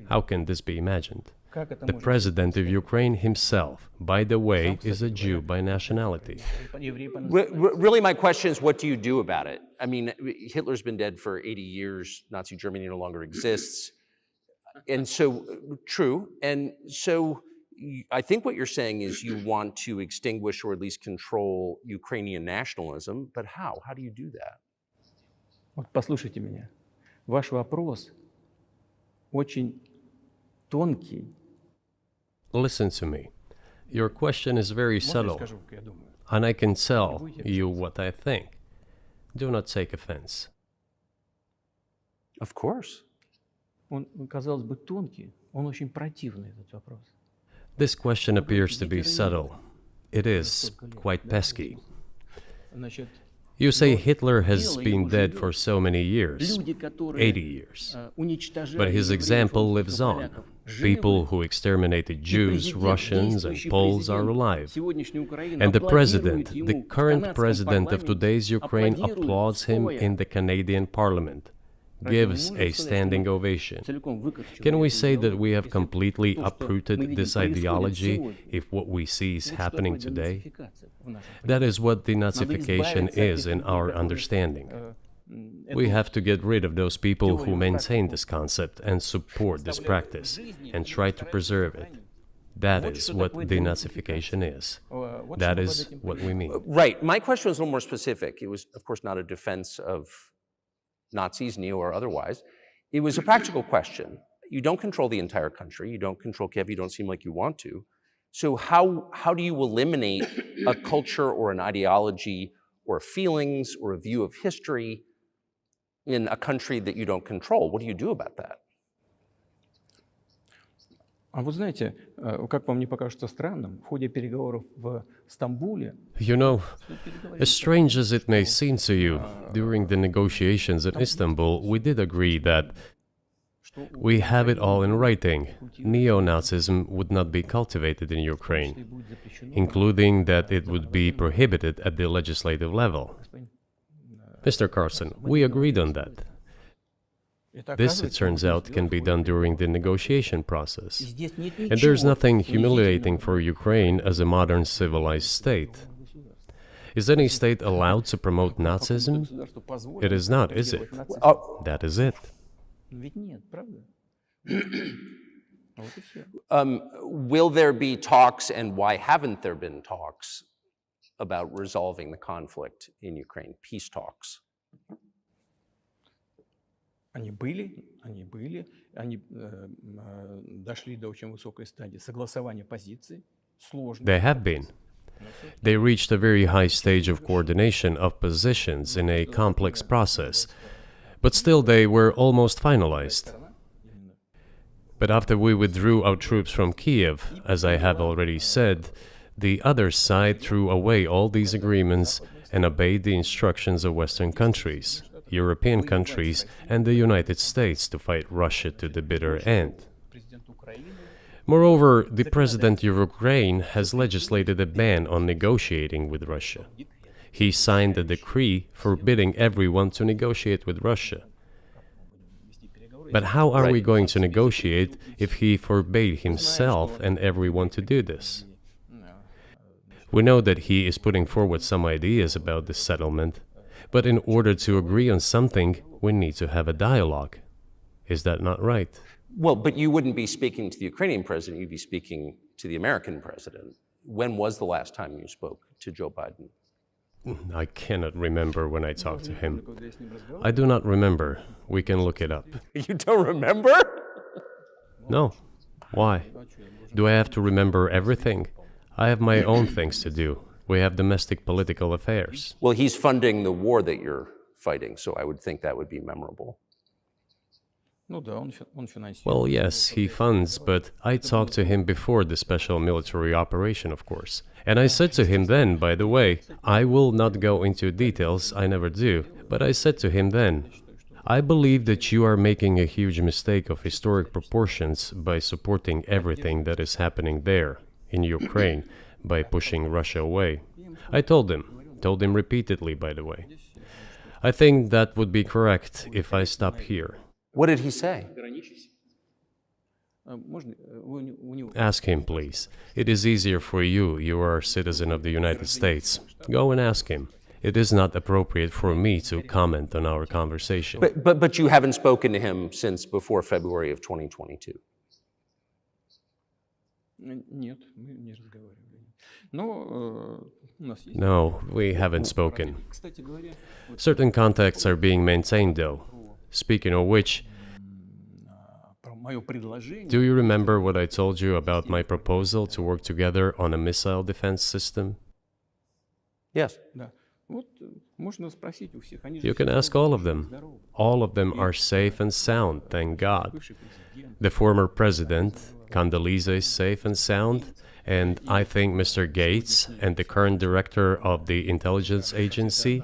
How can this be imagined? The president of Ukraine himself, by the way, is a Jew by nationality. Really, my question is, what do you do about it? I mean, Hitler's been dead for 80 years. Nazi Germany no longer exists. And so, true. And so, I think what you're saying is you want to extinguish or at least control Ukrainian nationalism. But how? How do you do that? Вот послушайте меня. Ваш вопрос очень тонкий. Listen to me. Your question is very subtle, and I can tell you what I think. Do not take offense. Of course. Он, казалось бы, тонкий, он очень противный, этот вопрос. This question appears to be subtle. It is quite pesky. Значит, You say Hitler has been dead for so many years, 80 years. But his example lives on. People who exterminated Jews, Russians, and Poles are alive. And the president, the current president of today's Ukraine, applauds him in the Canadian Parliament, gives a standing ovation. Can we say that we have completely uprooted this ideology if what we see is happening today? That is what denazification is in our understanding. We have to get rid of those people who maintain this concept and support this practice and try to preserve it. That is what denazification is. That is what we mean. Right. My question was a little more specific. It was, of course, not a defense of Nazis, neo or otherwise. It was a practical question. You don't control the entire country. You don't control Kiev. You don't seem like you want to. So how do you eliminate a culture or an ideology or feelings or a view of history in a country that you don't control? What do you do about that? А вы знаете, как вам не покажется странным, в ходе переговоров в Стамбуле... You know, as strange as it may seem to you, during the negotiations in Istanbul, we did agree that we have it all in writing. Neo-Nazism would not be cultivated in Ukraine, including that it would be prohibited at the legislative level. Mr. Carlson, we agreed on that. This, it turns out, can be done during the negotiation process. And there's nothing humiliating for Ukraine as a modern civilized state. Is any state allowed to promote Nazism? It is not, is it? That is it. Will there be talks, and why haven't there been talks about resolving the conflict in Ukraine, peace talks? Они были, они дошли до очень высокой стадии согласования позиций, сложно. They have been. They reached a very high stage of coordination of positions in a complex process, but still they were almost finalized. But after we withdrew our troops from Kiev, as I have already said, the other side threw away all these agreements and obeyed the instructions of Western countries, European countries, and the United States to fight Russia to the bitter end. Moreover, the president of Ukraine has legislated a ban on negotiating with Russia. He signed a decree forbidding everyone to negotiate with Russia. But how are we going to negotiate if he forbade himself and everyone to do this? We know that he is putting forward some ideas about this settlement, but in order to agree on something, we need to have a dialogue. Is that not right? Well, but you wouldn't be speaking to the Ukrainian president, you'd be speaking to the American president. When was the last time you spoke to Joe Biden? I cannot remember when I talked to him. I do not remember. We can look it up. You don't remember? No. Why? Do I have to remember everything? I have my own things to do. We have domestic political affairs. Well, he's funding the war that you're fighting, so I would think that would be memorable. Well, yes, he funds, but I talked to him before the special military operation, of course. And I said to him then, by the way, I will not go into details, I never do, but I said to him then, I believe that you are making a huge mistake of historic proportions by supporting everything that is happening there, in Ukraine, by pushing Russia away. I told him repeatedly, by the way. I think that would be correct if I stop here. What did he say? Ask him, please. It is easier for you. You are a citizen of the United States. Go and ask him. It is not appropriate for me to comment on our conversation. But you haven't spoken to him since before February of 2022? No, we haven't spoken. Certain contacts are being maintained, though. Speaking of which, do you remember what I told you about my proposal to work together on a missile defense system? Yes. You can ask all of them. All of them are safe and sound, thank God. The former president, Condoleezza, is safe and sound, and I think Mr. Gates and the current director of the intelligence agency,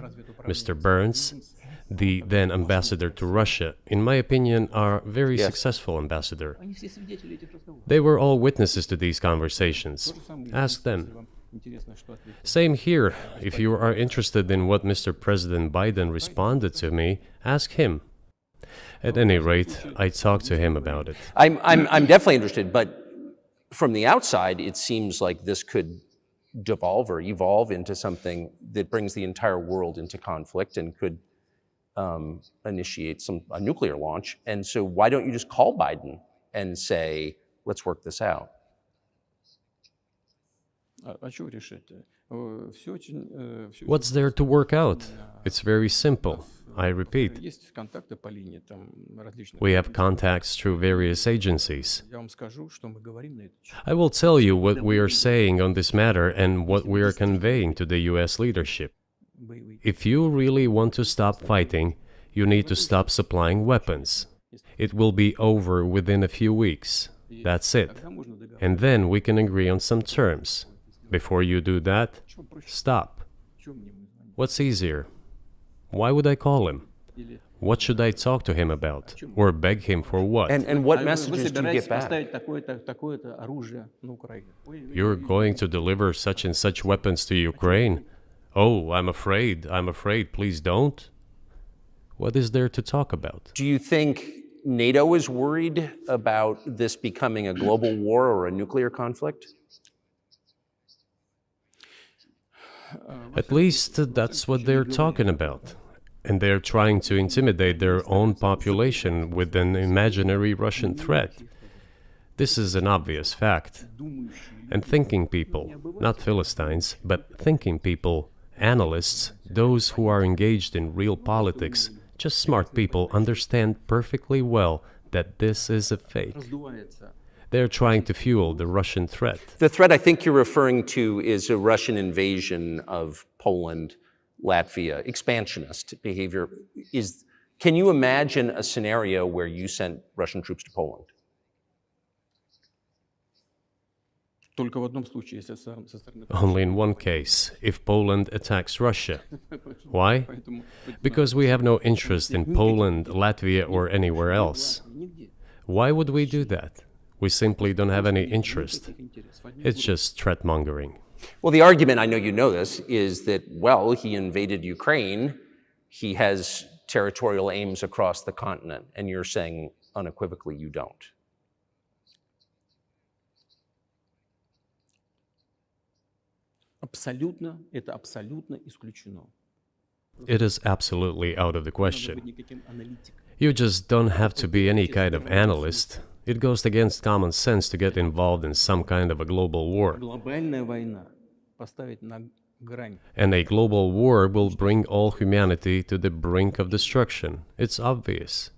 Mr. Burns, the then ambassador to Russia, in my opinion, are very successful ambassador. They were all witnesses to these conversations. Ask them. Same here. If you are interested in what Mr. President Biden responded to me, ask him. At any rate, I talked to him about it. I'm definitely interested, but from the outside, it seems like this could devolve or evolve into something that brings the entire world into conflict and could initiate a nuclear launch. And so why don't you just call Biden and say, let's work this out? What's there to work out? It's very simple. I repeat. We have contacts through various agencies. I will tell you what we are saying on this matter and what we are conveying to the US leadership. If you really want to stop fighting, you need to stop supplying weapons. It will be over within a few weeks. That's it. And then we can agree on some terms. Before you do that, stop. What's easier? Why would I call him? What should I talk to him about? Or beg him for what? And what messages do you get back? You're going to deliver such and such weapons to Ukraine? Oh, I'm afraid, please don't. What is there to talk about? Do you think NATO is worried about this becoming a global war or a nuclear conflict? At least that's what they're talking about. And they're trying to intimidate their own population with an imaginary Russian threat. This is an obvious fact. And thinking people, not Philistines, but thinking people, analysts, those who are engaged in real politics, just smart people, understand perfectly well that this is a fake. They're trying to fuel the Russian threat. The threat I think you're referring to is a Russian invasion of Poland, Latvia, expansionist behavior. Can you imagine a scenario where you sent Russian troops to Poland? Only in one case, if Poland attacks Russia. Why? Because we have no interest in Poland, Latvia, or anywhere else. Why would we do that? We simply don't have any interest. It's just threat-mongering. Well, the argument, I know you know this, is that, well, he invaded Ukraine, he has territorial aims across the continent, and you're saying unequivocally you don't. It is absolutely out of the question. You just don't have to be any kind of analyst. It goes against common sense to get involved in some kind of a global war. грань. And a global war will bring all humanity to the brink of destruction. It's obvious.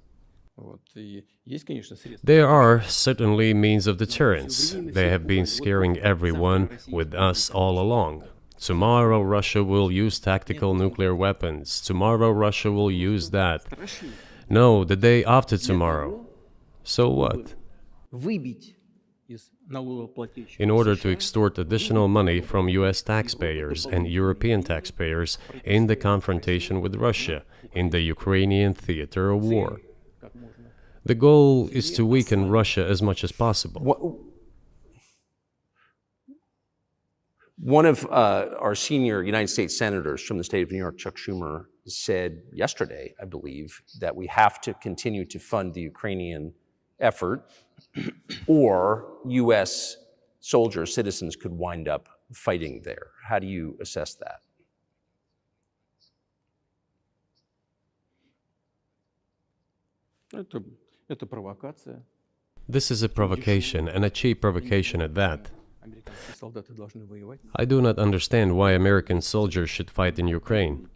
Вот. И есть, конечно, средства. There are certainly means of deterrence. They have been scaring everyone with us all along. Tomorrow Russia will use tactical nuclear weapons. Tomorrow Russia will use that. No, the day after tomorrow. So what? Выбить из налогоплательщиков In order to США extort additional money from US taxpayers and European taxpayers in the confrontation with Russia in the Ukrainian theater of war. как можно. The goal is to weaken Russia as much as possible. One of our senior United States senators from the state of New York, Chuck Schumer, said yesterday, I believe, that we have to continue to fund the Ukrainian effort, or U.S. soldiers, citizens could wind up fighting there. How do you assess that? Это провокация. This is a provocation, and a cheap provocation at that. Американские солдаты должны воевать. I do not understand why American soldiers should fight in Ukraine.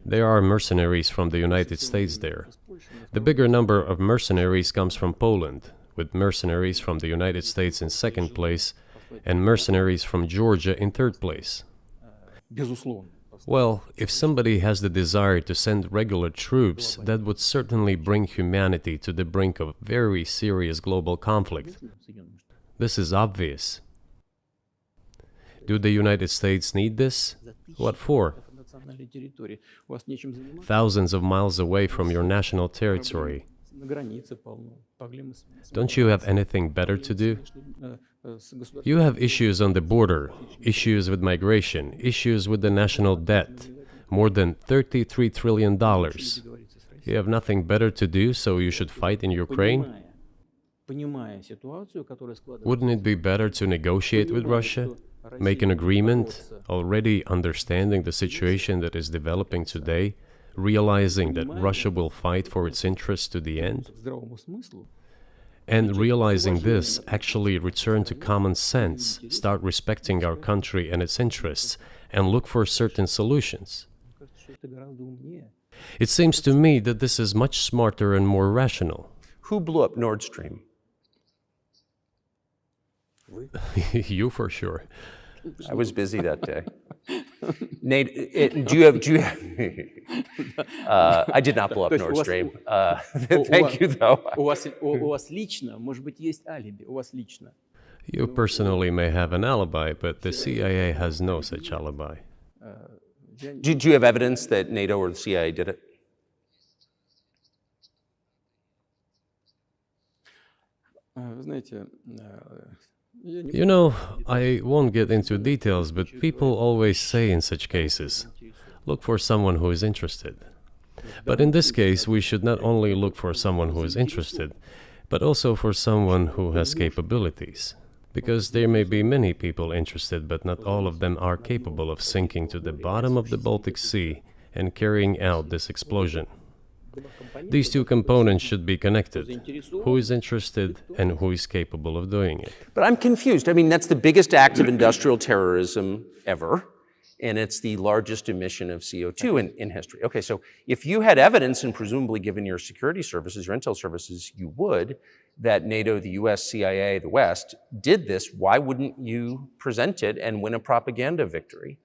There are mercenaries from the United States there. The bigger number of mercenaries comes from Poland, with mercenaries from the United States in second place and mercenaries from Georgia in third place. Безусловно. Well, if somebody has the desire to send regular troops, that would certainly bring humanity to the brink of very serious global conflict. This is obvious. Do the United States need this? What for? Национальной территории. У вас нечем заниматься. Thousands of miles away from your national territory. На границе полно. Проблемы с Don't you have anything better to do? с государством. You have issues on the border, issues with migration, issues with the national debt, more than $33 trillion. You have nothing better to do, so you should fight in Ukraine? Понимая ситуацию, которая складывается. Wouldn't it be better to negotiate with Russia? Make an agreement, already understanding the situation that is developing today, realizing that Russia will fight for its interests to the end? К здравому смыслу. And realizing this, actually return to common sense, start respecting our country and its interests, and look for certain solutions. Мне кажется, что это гораздо умнее. It seems to me that this is much smarter and more rational. Who blew up Nord Stream? You for sure. I was busy that day. Nate, do you have? I did not blow up Nord Stream. Thank you, though. У вас лично, может быть, есть алиби. У вас лично. You personally may have an alibi, but the CIA has no such alibi. Do you have evidence that NATO or the CIA did it? Вы знаете, я не You know, I won't get into details, but people always say in such cases, look for someone who is interested. But in this case, we should not only look for someone who is interested, but also for someone who has capabilities. Because there may be many people interested, but not all of them are capable of sinking to the bottom of the Baltic Sea and carrying out this explosion. These two components should be connected. Who is interested and who is capable of doing it? But I'm confused. I mean, that's the biggest act of industrial terrorism ever, and it's the largest emission of CO2 in history. Okay, so if you had evidence, and presumably given your security services, your intel services, you would, that NATO, the US, CIA, the West did this, why wouldn't you present it and win a propaganda victory?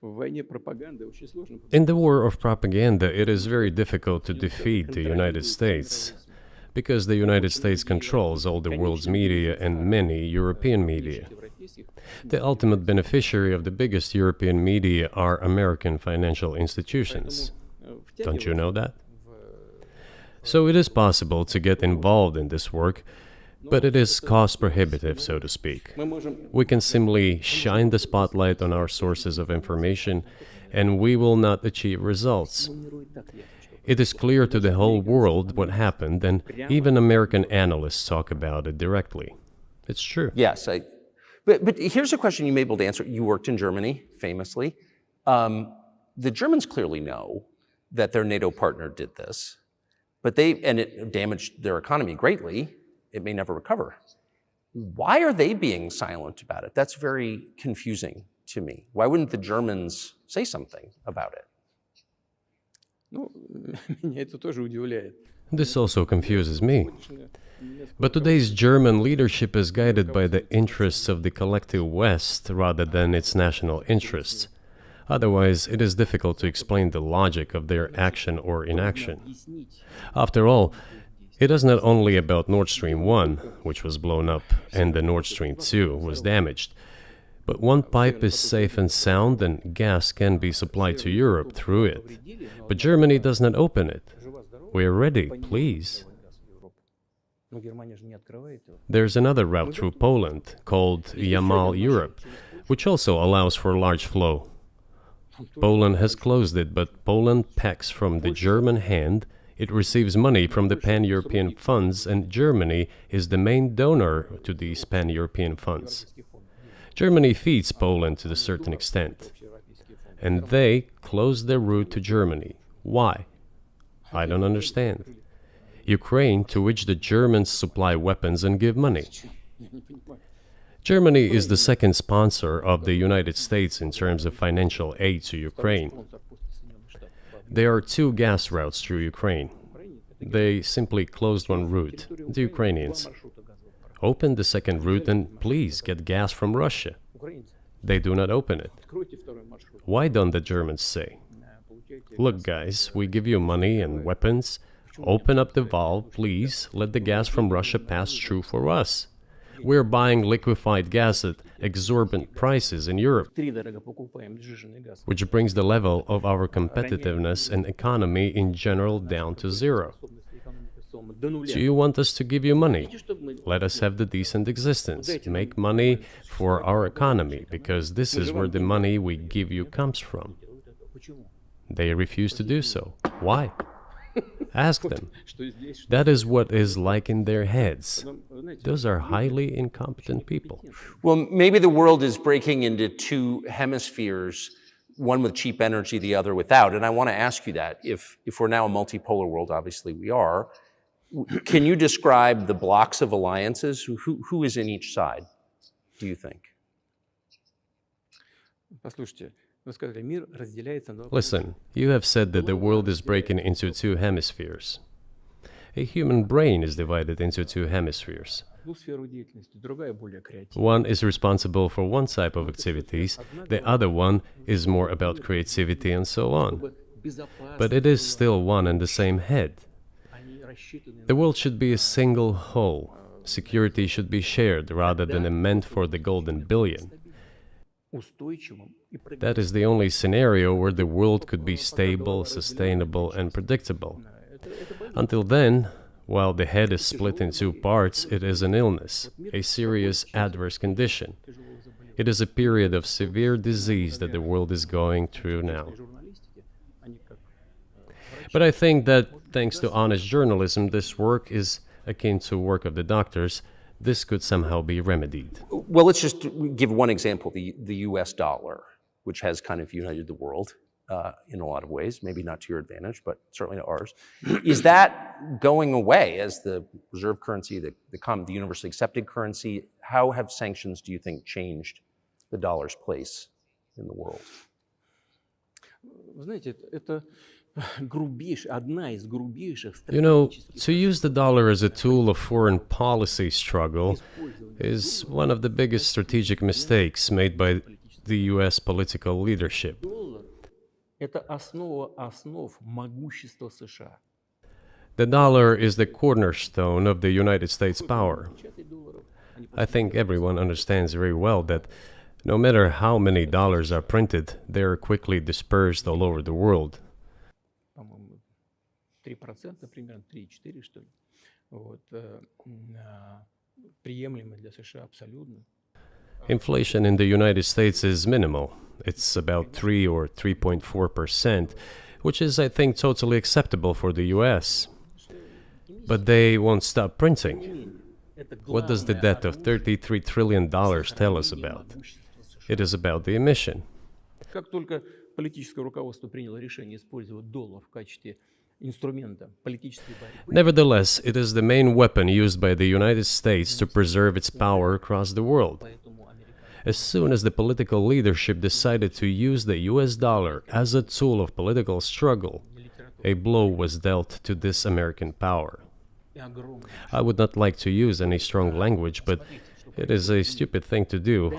В войне пропаганды очень сложно. In the war of propaganda, it is very difficult to defeat the United States, because the United States controls all the world's media and many European media. The ultimate beneficiary of the biggest European media are American financial institutions. Don't you know that? So it is possible to get involved in this work, but it is cost prohibitive, so to speak. Мы можем We can simply shine the spotlight on our sources of information, and we will not achieve results. формулировать так ясно, что It is clear to the whole world what happened, and even American analysts talk about it directly. It's true. Yes, but here's a question you may be able to answer. You worked in Germany, famously. The Germans clearly know that their NATO partner did this, and it damaged their economy greatly. It may never recover. Why are they being silent about it? That's very confusing to me. Why wouldn't the Germans say something about it? Ну, меня это тоже удивляет. This also confuses me. But today's German leadership is guided by the interests of the collective West rather than its national interests. Otherwise, it is difficult to explain the logic of their action or inaction. After all, it is not only about Nord Stream 1, which was blown up, and the Nord Stream 2 was damaged. But one pipe is safe and sound, and gas can be supplied to Europe through it. But Germany does not open it. We are ready, please. There's another route through Poland, called Yamal Europe, which also allows for large flow. Poland has closed it, but Poland packs from the German hand. It receives money from the pan-European funds, and Germany is the main donor to these pan-European funds. Germany feeds Poland to a certain extent, and they close their route to Germany. Why? I don't understand. Ukraine, to which the Germans supply weapons and give money. Germany is the second sponsor of the United States in terms of financial aid to Ukraine. There are two gas routes through Ukraine. They simply closed one route, the Ukrainians. Open the second route and please get gas from Russia. They do not open it. Why don't the Germans say, look guys, we give you money and weapons, open up the valve, please, let the gas from Russia pass through for us. We're buying liquefied gas at exorbitant prices in Europe, which brings the level of our competitiveness and economy in general down to zero. Do you want us to give you money? Let us have the decent existence. Make money for our economy, because this is where the money we give you comes from. They refuse to do so. Why? Ask them. That is what is like in their heads. Those are highly incompetent people. Well, maybe the world is breaking into two hemispheres, one with cheap energy, the other without. And I want to ask you that. If we're now a multipolar world, obviously we are, can you describe the blocks of alliances? Who is in each side, do you think? Listen, you have said that the world is breaking into two hemispheres. A human brain is divided into two hemispheres. One is responsible for one type of activities, the other one is more about creativity and so on. But it is still one and the same head. The world should be a single whole. Security should be shared rather than meant for the golden billion. That is the only scenario where the world could be stable, sustainable, and predictable. Until then, while the head is split in two parts, it is an illness, a serious adverse condition. It is a period of severe disease that the world is going through now. But I think that, thanks to honest journalism, this work is akin to work of the doctors. This could somehow be remedied. Well, let's just give one example, the US dollar, which has kind of united the world in a lot of ways, maybe not to your advantage, but certainly to ours. Is that going away as the reserve currency, the universally accepted currency? How have sanctions, do you think, changed the dollar's place in the world? You know, to use the dollar as a tool of foreign policy struggle is one of the biggest strategic mistakes made by the US political leadership. The dollar is the cornerstone of the United States power. I think everyone understands very well that no matter how many dollars are printed, they are quickly dispersed all over the world. Inflation in the United States is minimal. It's about 3 or 3.4%, which is, I think, totally acceptable for the US. But they won't stop printing. What does the debt of $33 trillion tell us about? It is about the emission. Nevertheless, it is the main weapon used by the United States to preserve its power across the world. As soon as the political leadership decided to use the US dollar as a tool of political struggle, a blow was dealt to this American power. I would not like to use any strong language, but it is a stupid thing to do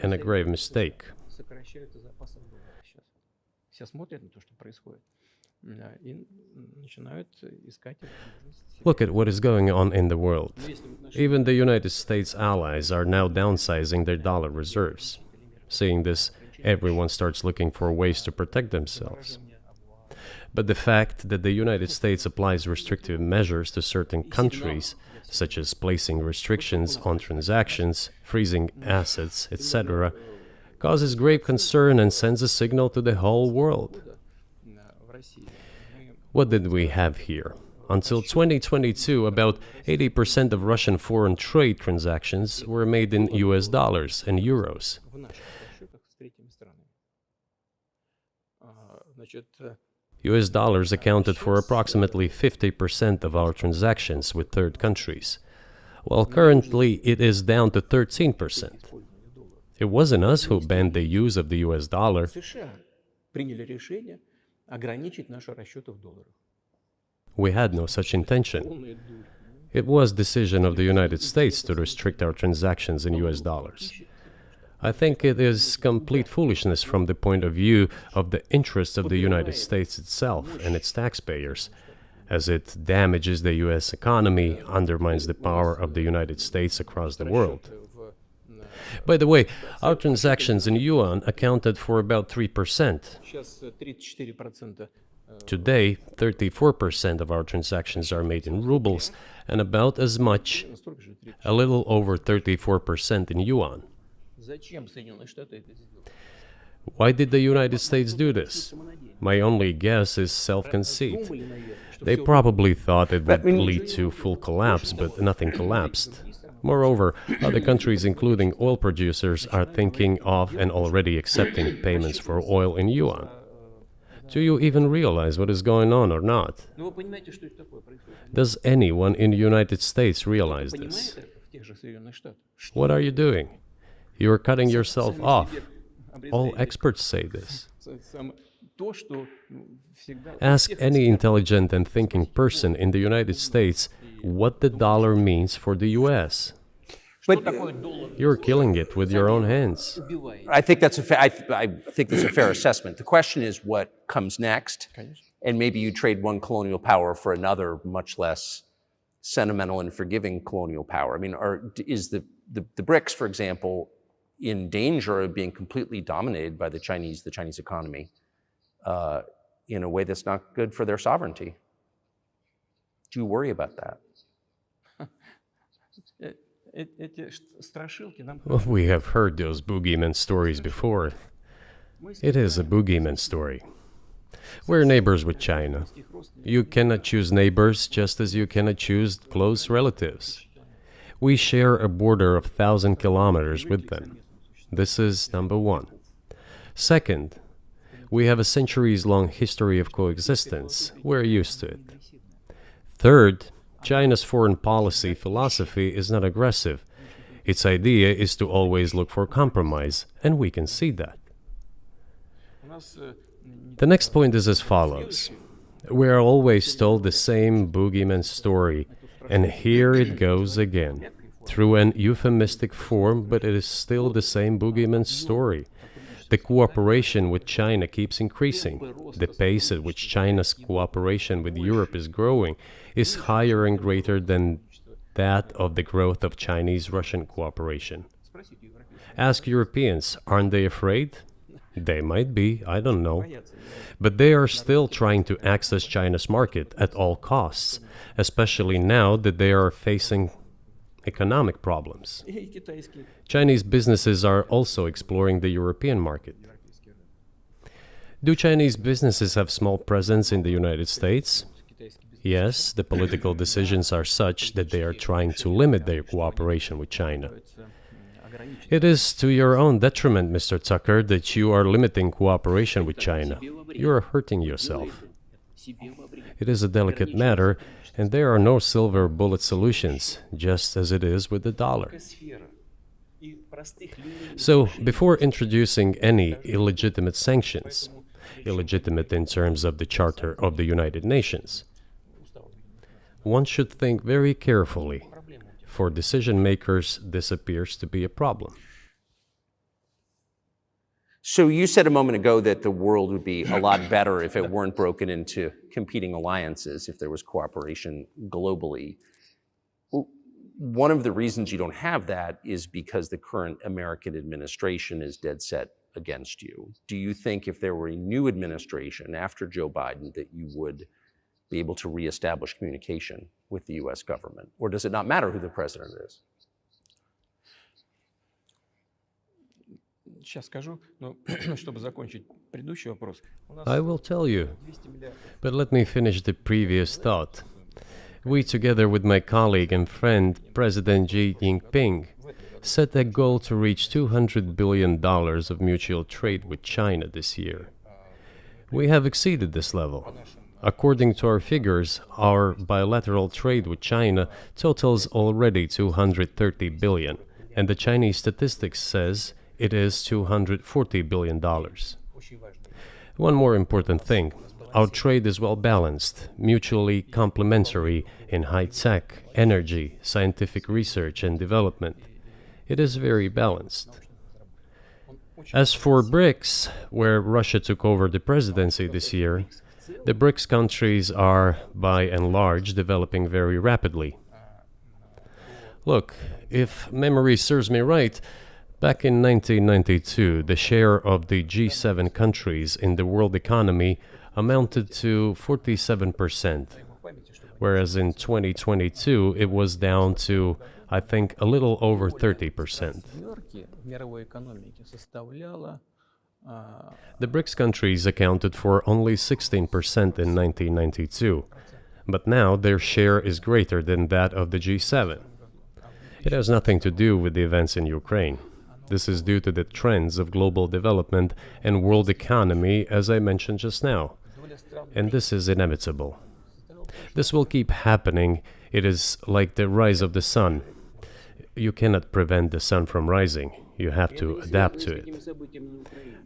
and a grave mistake. Look at what is going on in the world. Even the United States allies are now downsizing their dollar reserves. Seeing this, everyone starts looking for ways to protect themselves. But the fact that the United States applies restrictive measures to certain countries, such as placing restrictions on transactions, freezing assets, etc., causes grave concern and sends a signal to the whole world. What did we have here? Until 2022, about 80% of Russian foreign trade transactions were made in US dollars and euros. US dollars accounted for approximately 50% of our transactions with third countries, while currently it is down to 13%. It wasn't us who banned the use of the US dollar. We had no such intention. It was decision of the United States to restrict our transactions in US dollars. I think it is complete foolishness from the point of view of the interests of the United States itself and its taxpayers, as it damages the US economy, undermines the power of the United States across the world. By the way, our transactions in yuan accounted for about 3%. Today, 34% of our transactions are made in rubles and about as much, a little over 34% in yuan. Why did the United States do this? My only guess is self-conceit. They probably thought it would lead to full collapse, but nothing collapsed. Moreover, other countries, including oil producers, are thinking of and already accepting payments for oil in yuan. Do you even realize what is going on or not? Does anyone in the United States realize this? What are you doing? You are cutting yourself off. All experts say this. Ask any intelligent and thinking person in the United States what the dollar means for the US. But You're killing it with your own hands. I think that's I think that's a fair assessment. The question is what comes next, and maybe you trade one colonial power for another, much less sentimental and forgiving colonial power. I mean, is the BRICS, for example, in danger of being completely dominated by the Chinese economy in a way that's not good for their sovereignty? Do you worry about that? Well, we have heard those boogeyman stories before. It is a boogeyman story. We're neighbors with China. You cannot choose neighbors just as you cannot choose close relatives. We share a border of 1,000 kilometers with them. This is number one. Second, we have a centuries-long history of coexistence. We're used to it. Third, China's foreign policy philosophy is not aggressive. Its idea is to always look for compromise, and we can see that. The next point is as follows. We are always told the same boogeyman story, and here it goes again, through an euphemistic form, but it is still the same boogeyman story. The cooperation with China keeps increasing. The pace at which China's cooperation with Europe is growing is higher and greater than that of the growth of Chinese-Russian cooperation. Ask Europeans, aren't they afraid? They might be, I don't know. But they are still trying to access China's market at all costs, especially now that they are facing economic problems. Chinese businesses are also exploring the European market. Do Chinese businesses have small presence in the United States? Yes, the political decisions are such that they are trying to limit their cooperation with China. It is to your own detriment, Mr. Tucker, that you are limiting cooperation with China. You are hurting yourself. It is a delicate matter, and there are no silver bullet solutions, just as it is with the dollar. So, before introducing any illegitimate sanctions, illegitimate in terms of the Charter of the United Nations, one should think very carefully. For decision makers, this appears to be a problem. So you said a moment ago that the world would be a lot better if it weren't broken into competing alliances, if there was cooperation globally. One of the reasons you don't have that is because the current American administration is dead set against you. Do you think if there were a new administration after Joe Biden that you would be able to reestablish communication with the US government? Or does it not matter who the president is? I will tell you, but let me finish the previous thought. We, together with my colleague and friend, President Xi Jinping, set a goal to reach $200 billion of mutual trade with China this year. We have exceeded this level. According to our figures, our bilateral trade with China totals already $230 billion, and the Chinese statistics says it is $240 billion. One more important thing. Our trade is well balanced, mutually complementary in high-tech, energy, scientific research and development. It is very balanced. As for BRICS, where Russia took over the presidency this year, the BRICS countries are, by and large, developing very rapidly. Look, if memory serves me right, back in 1992, the share of the G7 countries in the world economy amounted to 47%, whereas in 2022 it was down to, I think, a little over 30%. The BRICS countries accounted for only 16% in 1992, but now their share is greater than that of the G7. It has nothing to do with the events in Ukraine. This is due to the trends of global development and world economy, as I mentioned just now. And this is inevitable. This will keep happening. It is like the rise of the sun. You cannot prevent the sun from rising. You have to adapt to it.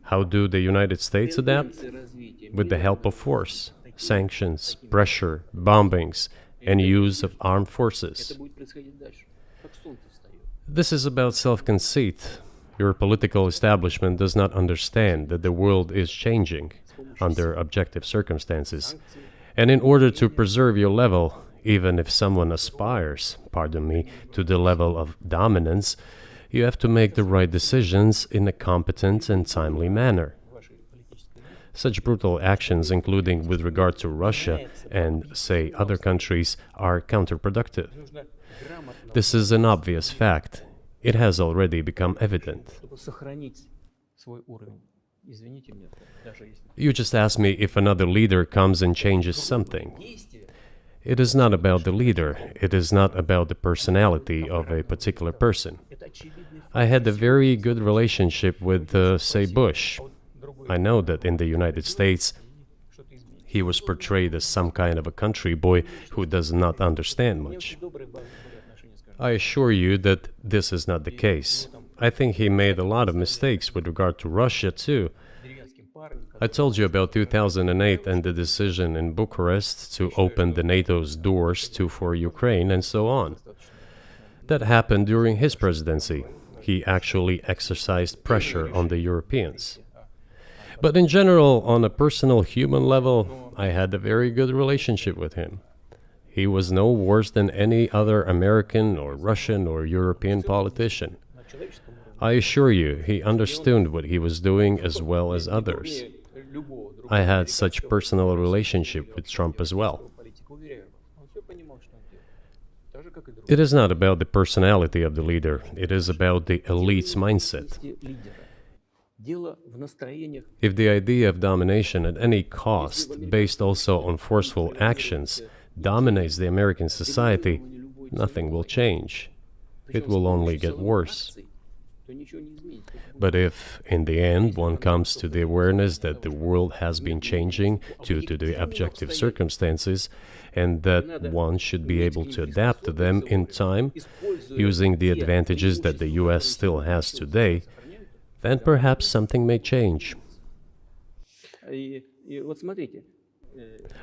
How do the United States adapt? With the help of force, sanctions, pressure, bombings, and use of armed forces. This is about self-conceit. Your political establishment does not understand that the world is changing under objective circumstances. And in order to preserve your level, even if someone aspires, pardon me, to the level of dominance, you have to make the right decisions in a competent and timely manner. Such brutal actions, including with regard to Russia and, say, other countries, are counterproductive. This is an obvious fact. It has already become evident. You just asked me if another leader comes and changes something. It is not about the leader. It is not about the personality of a particular person. I had a very good relationship with, say, Bush. I know that in the United States, he was portrayed as some kind of a country boy who does not understand much. I assure you that this is not the case. I think he made a lot of mistakes with regard to Russia, too. I told you about 2008 and the decision in Bucharest to open the NATO's doors for Ukraine and so on. That happened during his presidency. He actually exercised pressure on the Europeans. But in general, on a personal human level, I had a very good relationship with him. He was no worse than any other American or Russian or European politician. I assure you, he understood what he was doing as well as others. I had such personal relationship with Trump as well. It is not about the personality of the leader, it is about the elite's mindset. If the idea of domination at any cost, based also on forceful actions, dominates the American society, nothing will change. It will only get worse. But if, in the end, one comes to the awareness that the world has been changing due to the objective circumstances, and that one should be able to adapt to them in time, using the advantages that the US still has today, then perhaps something may change.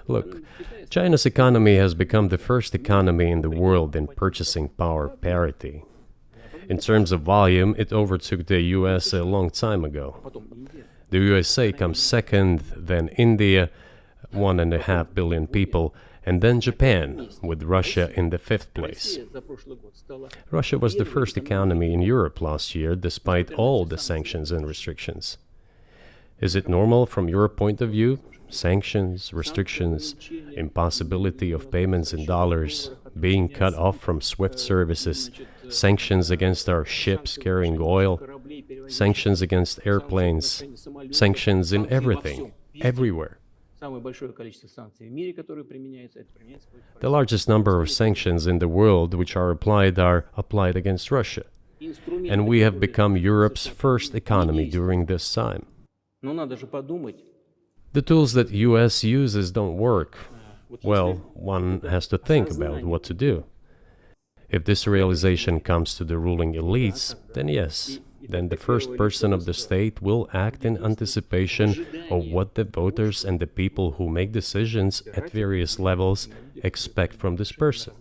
Look, China's economy has become the first economy in the world in purchasing power parity. In terms of volume, it overtook the US a long time ago. The USA comes second, then India, 1.5 billion people, and then Japan, with Russia in the fifth place. Russia was the first economy in Europe last year, despite all the sanctions and restrictions. Is it normal from your point of view? Sanctions, restrictions, impossibility of payments in dollars, being cut off from SWIFT services, sanctions against our ships carrying oil, sanctions against airplanes, sanctions in everything, everywhere. The largest number of sanctions in the world which are applied against Russia. And we have become Europe's first economy during this time. The tools that US uses don't work. Well, one has to think about what to do. If this realization comes to the ruling elites, then yes, then the first person of the state will act in anticipation of what the voters and the people who make decisions at various levels expect from this person.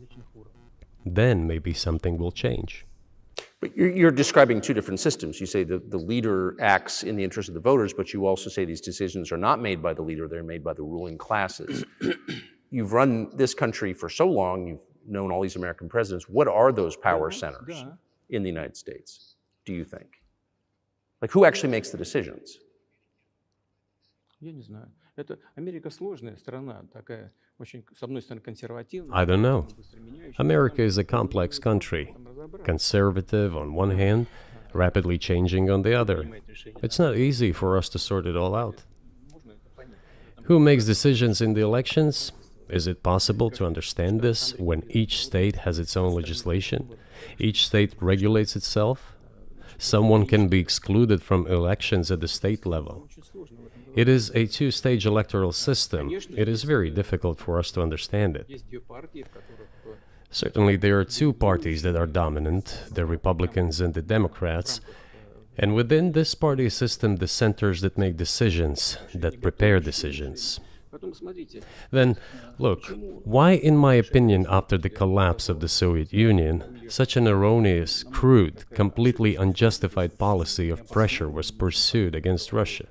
Then maybe something will change. But you're describing two different systems. You say the leader acts in the interest of the voters, but you also say these decisions are not made by the leader, they're made by the ruling classes. You've run this country for so long, you've known all these American presidents. What are those power centers in the United States, do you think? Like, who actually makes the decisions? I don't know. America is a complex country, conservative on one hand, rapidly changing on the other. It's not easy for us to sort it all out. Who makes decisions in the elections? Is it possible to understand this when each state has its own legislation? Each state regulates itself? Someone can be excluded from elections at the state level. It is a two-stage electoral system. It is very difficult for us to understand it. Certainly, there are two parties that are dominant, the Republicans and the Democrats, and within this party system, the centers that make decisions, that prepare decisions. Then, look, why, in my opinion, after the collapse of the Soviet Union, such an erroneous, crude, completely unjustified policy of pressure was pursued against Russia?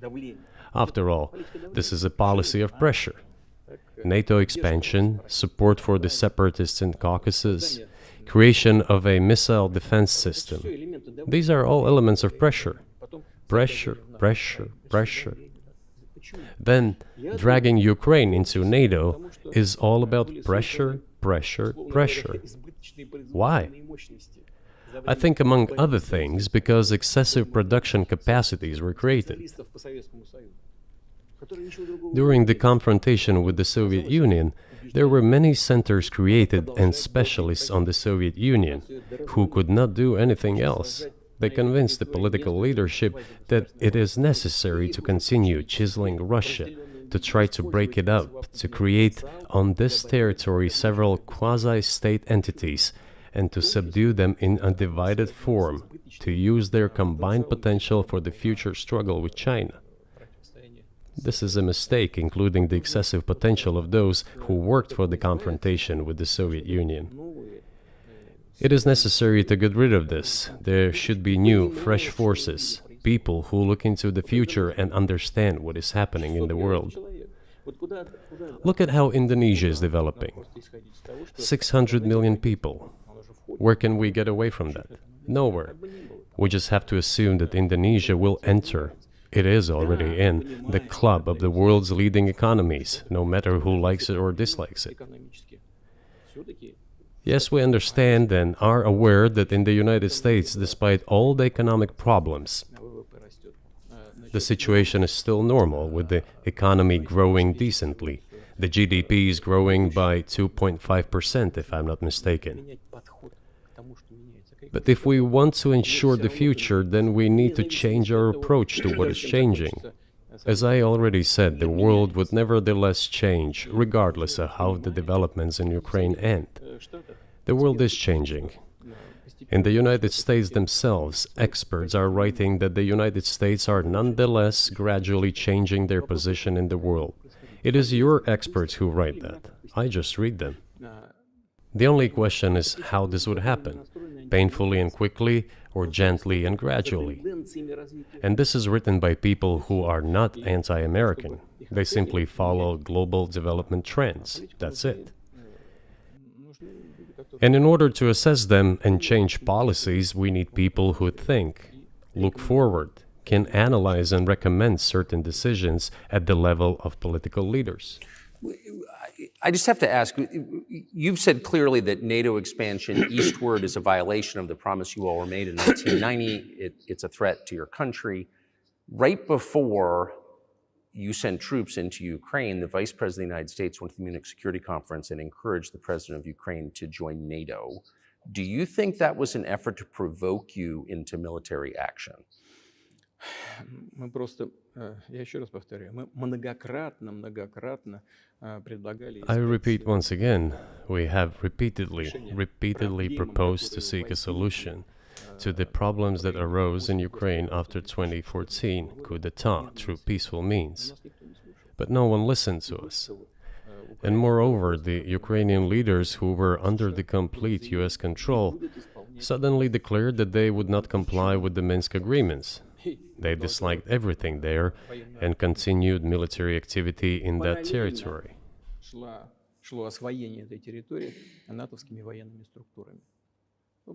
After all, this is a policy of pressure. NATO expansion, support for the separatists in Caucasus, creation of a missile defense system. These are all elements of pressure. Pressure, pressure, pressure. Then, dragging Ukraine into NATO is all about pressure, pressure, pressure. Why? I think, among other things, because excessive production capacities were created. During the confrontation with the Soviet Union, there were many centers created and specialists on the Soviet Union who could not do anything else. They convinced the political leadership that it is necessary to continue chiseling Russia, to try to break it up, to create on this territory several quasi-state entities, and to subdue them in a divided form, to use their combined potential for the future struggle with China. This is a mistake, including the excessive potential of those who worked for the confrontation with the Soviet Union. It is necessary to get rid of this. There should be new, fresh forces, people who look into the future and understand what is happening in the world. Look at how Indonesia is developing. 600 million people. Where can we get away from that? Nowhere. We just have to assume that Indonesia will enter, it is already in, the club of the world's leading economies, no matter who likes it or dislikes it. Yes, we understand and are aware that in the United States, despite all the economic problems, the situation is still normal, with the economy growing decently. The GDP is growing by 2.5%, if I'm not mistaken. But if we want to ensure the future, then we need to change our approach to what is changing. As I already said, the world would nevertheless change, regardless of how the developments in Ukraine end. The world is changing. In the United States themselves, experts are writing that the United States are nonetheless gradually changing their position in the world. It is your experts who write that. I just read them. The only question is how this would happen, painfully and quickly, or gently and gradually. And this is written by people who are not anti-American. They simply follow global development trends. That's it. And in order to assess them and change policies, we need people who think, look forward, can analyze and recommend certain decisions at the level of political leaders. I just have to ask, you've said clearly that NATO expansion eastward is a violation of the promise you all were made in 1990. It's a threat to your country. Right before you sent troops into Ukraine, the Vice President of the United States went to the Munich Security Conference and encouraged the President of Ukraine to join NATO. Do you think that was an effort to provoke you into military action? Мы просто, я еще раз повторяю, мы многократно предлагали... I repeat once again, we have repeatedly proposed to seek a solution to the problems that arose in Ukraine after 2014 coup d'etat through peaceful means. But no one listened to us. And moreover, the Ukrainian leaders who were under the complete US control suddenly declared that they would not comply with the Minsk agreements. They disliked everything there and continued military activity in that territory. Шло освоение этой территории натовскими военными структурами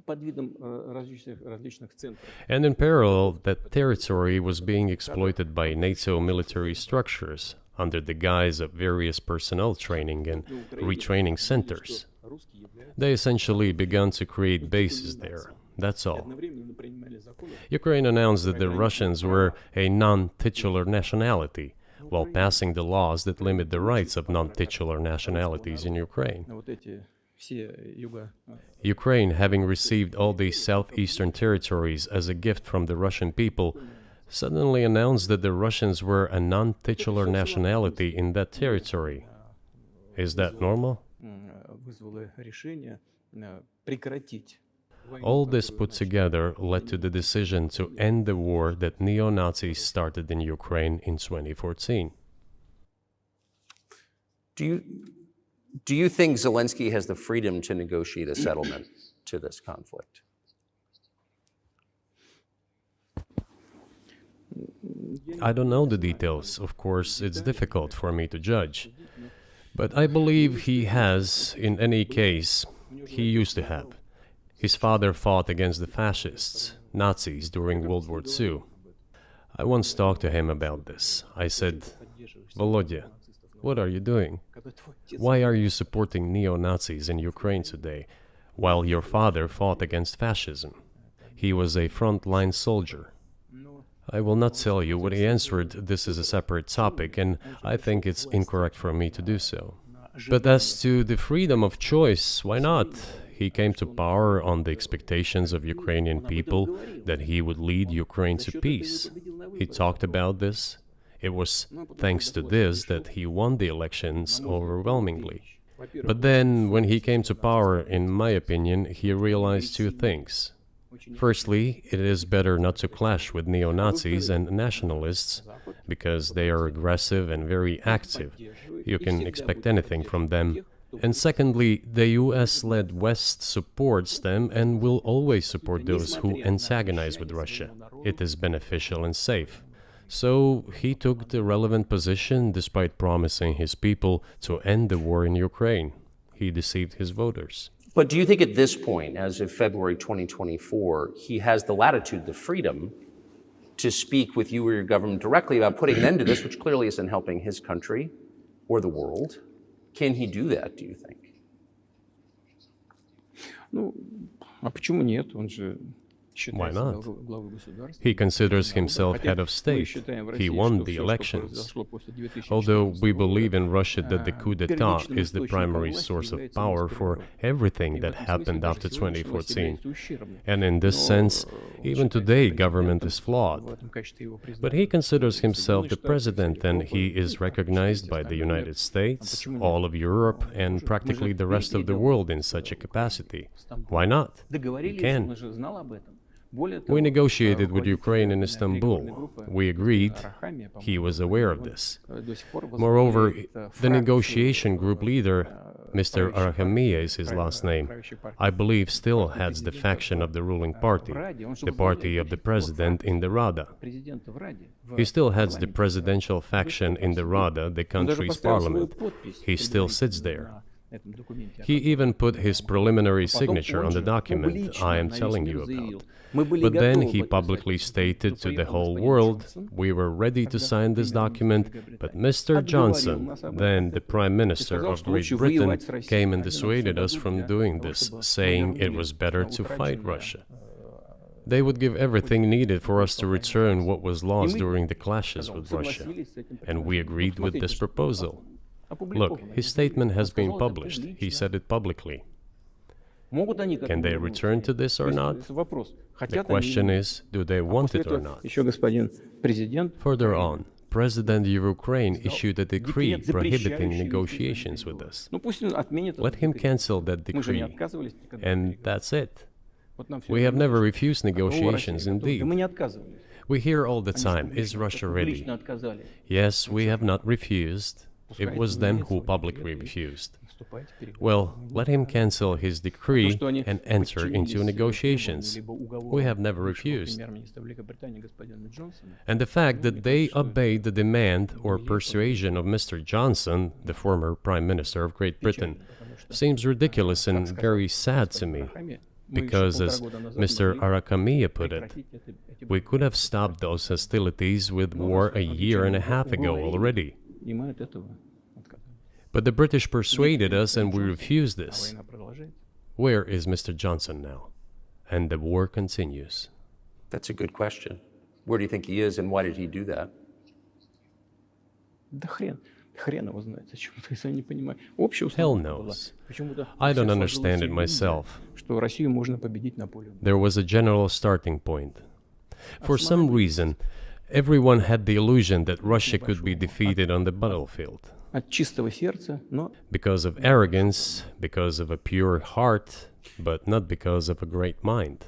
под видом различных центров. And in parallel, that territory was being exploited by NATO military structures under the guise of various personnel training and retraining centers. They essentially began to create bases there. That's all. Ukraine announced that the Russians were a non-titular nationality, while passing the laws that limit the rights of non-titular nationalities in Ukraine. Ukraine, having received all these southeastern territories as a gift from the Russian people, suddenly announced that the Russians were a non-titular nationality in that territory. Is that normal? All this put together led to the decision to end the war that neo-Nazis started in Ukraine in 2014. Do you think Zelensky has the freedom to negotiate a settlement to this conflict? I don't know the details. Of course, it's difficult for me to judge. But I believe he has, in any case, he used to have. His father fought against the fascists, Nazis, during World War II. I once talked to him about this. I said, Volodya, what are you doing? Why are you supporting neo-Nazis in Ukraine today, while your father fought against fascism? He was a front-line soldier. I will not tell you what he answered. This is a separate topic, and I think it's incorrect for me to do so. But as to the freedom of choice, why not? He came to power on the expectations of Ukrainian people that he would lead Ukraine to peace. He talked about this. It was thanks to this that he won the elections overwhelmingly. But then, when he came to power, in my opinion, he realized two things. Firstly, it is better not to clash with neo-Nazis and nationalists, because they are aggressive and very active. You can expect anything from them. And secondly, the US-led West supports them and will always support those who antagonize with Russia. It is beneficial and safe. So he took the relevant position despite promising his people to end the war in Ukraine. He deceived his voters. But do you think at this point, as of February 2024, he has the latitude, the freedom to speak with you or your government directly about putting an end to this, which clearly isn't helping his country or the world? Can he do that, do you think? Ну, а почему нет? Он же Why not? He considers himself head of state. He won the elections. Although we believe in Russia that the coup d'etat is the primary source of power for everything that happened after 2014. And in this sense, even today, government is flawed. But he considers himself the president, and he is recognized by the United States, all of Europe, and practically the rest of the world in such a capacity. Why not? He can. We negotiated with Ukraine in Istanbul. We agreed. He was aware of this. Moreover, the negotiation group leader, Mr. Arakhamia is his last name, I believe still heads the faction of the ruling party, the party of the president in the Rada. He still heads the presidential faction in the Rada, the country's parliament. He still sits there. He even put his preliminary signature on the document I am telling you about. But then he publicly stated to the whole world, we were ready to sign this document, but Mr. Johnson, then the Prime Minister of Great Britain, came and dissuaded us from doing this, saying it was better to fight Russia. They would give everything needed for us to return what was lost during the clashes with Russia, and we agreed with this proposal. Look, his statement has been published. He said it publicly. Can they return to this or not? The question is, do they want it or not? Further on, President of Ukraine issued a decree prohibiting negotiations with us. Let him cancel that decree, and that's it. We have never refused negotiations, indeed. We hear all the time, is Russia ready? Yes, we have not refused. It was them who publicly refused. Well, let him cancel his decree and enter into negotiations. We have never refused. And the fact that they obeyed the demand or persuasion of Mr. Johnson, the former Prime Minister of Great Britain, seems ridiculous and very sad to me. Because, as Mr. Arakhamia put it, we could have stopped those hostilities with war a year and a half ago already. But the British persuaded us and we refused this. Where is Mr. Johnson now? And the war continues. That's a good question. Where do you think he is and why did he do that? Hell knows. I don't understand it myself. There was a general starting point. For some reason, everyone had the illusion that Russia could be defeated on the battlefield. Because of arrogance, because of a pure heart, but not because of a great mind.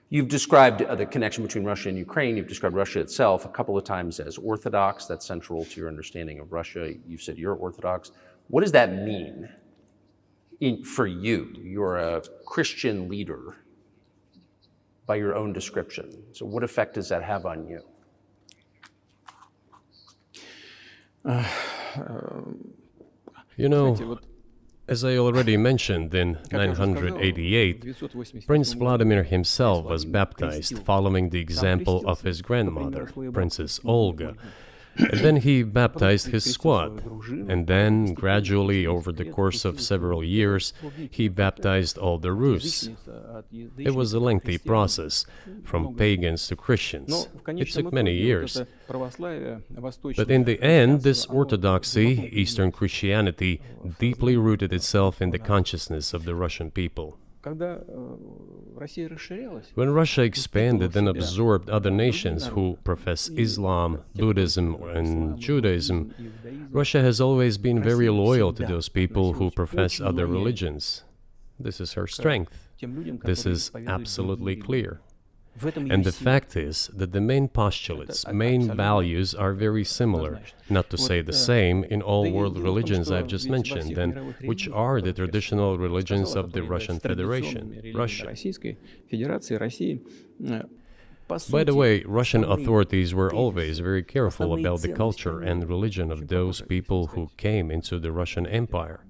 You've described the connection between Russia and Ukraine. You've described Russia itself a couple of times as Orthodox. That's central to your understanding of Russia. You've said you're Orthodox. What does that mean for you? You're a Christian leader by your own description. So what effect does that have on you? You know, as I already mentioned, in 988, Prince Vladimir himself was baptized following the example of his grandmother, Princess Olga. And then he baptized his squad. And then, gradually, over the course of several years, he baptized all the Rus. It was a lengthy process, from pagans to Christians. It took many years. But in the end, this orthodoxy, Eastern Christianity, deeply rooted itself in the consciousness of the Russian people. When Russia expanded and absorbed other nations who profess Islam, Buddhism, and Judaism, Russia has always been very loyal to those people who profess other religions. This is her strength. This is absolutely clear. And the fact is that the main postulates, main values are very similar, not to say the same, in all world religions I've just mentioned, and which are the traditional religions of the Russian Federation, Russia. By the way, Russian authorities were always very careful about the culture and religion of those people who came into the Russian Empire.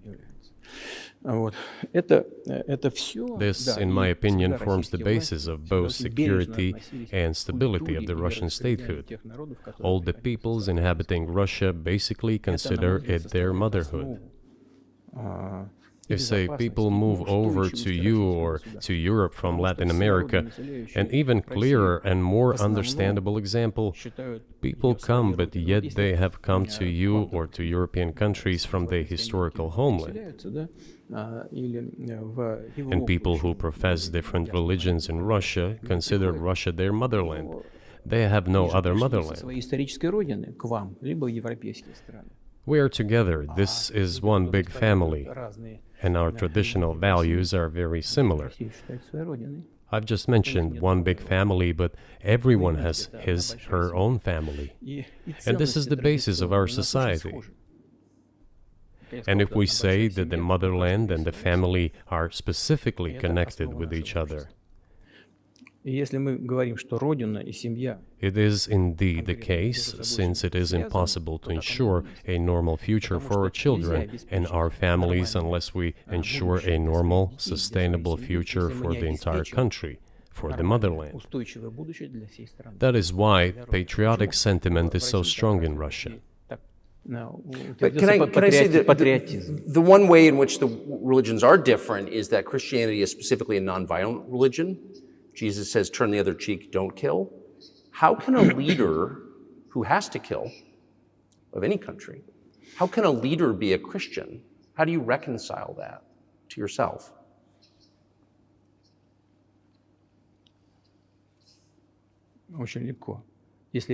This, in my opinion, forms the basis of both security and stability of the Russian statehood. All the peoples inhabiting Russia basically consider it their motherhood. If, say, people move over to you or to Europe from Latin America, an even clearer and more understandable example, people come, but yet they have come to you or to European countries from their historical homeland. And people who profess different religions in Russia consider Russia their motherland. They have no other motherland. We are together. This is one big family, and our traditional values are very similar. I've just mentioned one big family, but everyone has his, her own family. And this is the basis of our society. And if we say that the motherland and the family are specifically connected with each other, it is indeed the case, since it is impossible to ensure a normal future for our children and our families unless we ensure a normal, sustainable future for the entire country, for the motherland. That is why patriotic sentiment is so strong in Russia. But can I say that the one way in which the religions are different is that Christianity is specifically a nonviolent religion. Jesus says, turn the other cheek, don't kill. How can a leader who has to kill, of any country, how can a leader be a Christian? How do you reconcile that to yourself? It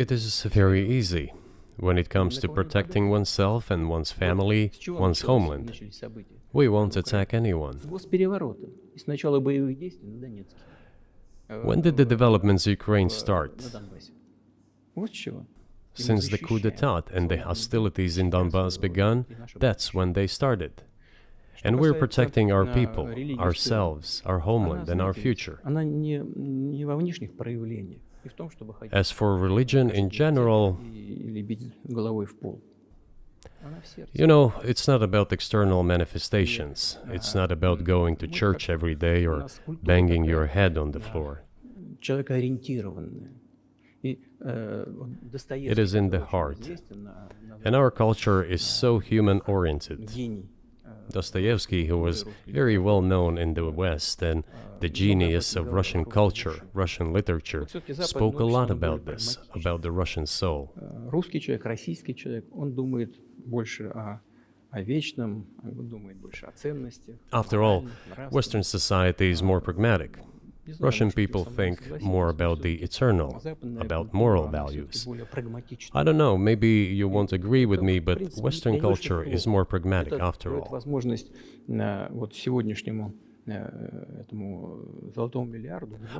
is very easy when it comes to protecting oneself and one's family, one's homeland. We won't attack anyone. When did the developments in Ukraine start? Since the coup d'etat and the hostilities in Donbass began, that's when they started. And we're protecting our people, ourselves, our homeland, and our future. As for religion in general, you know, it's not about external manifestations. It's not about going to church every day or banging your head on the floor. It is in the heart. And our culture is so human-oriented. Dostoevsky, who was very well known in the West and the genius of Russian culture, Russian literature, spoke a lot about this, about the Russian soul. After all, Western society is more pragmatic. Russian people think more about the eternal, about moral values. I don't know, maybe you won't agree with me, but Western culture is more pragmatic after all.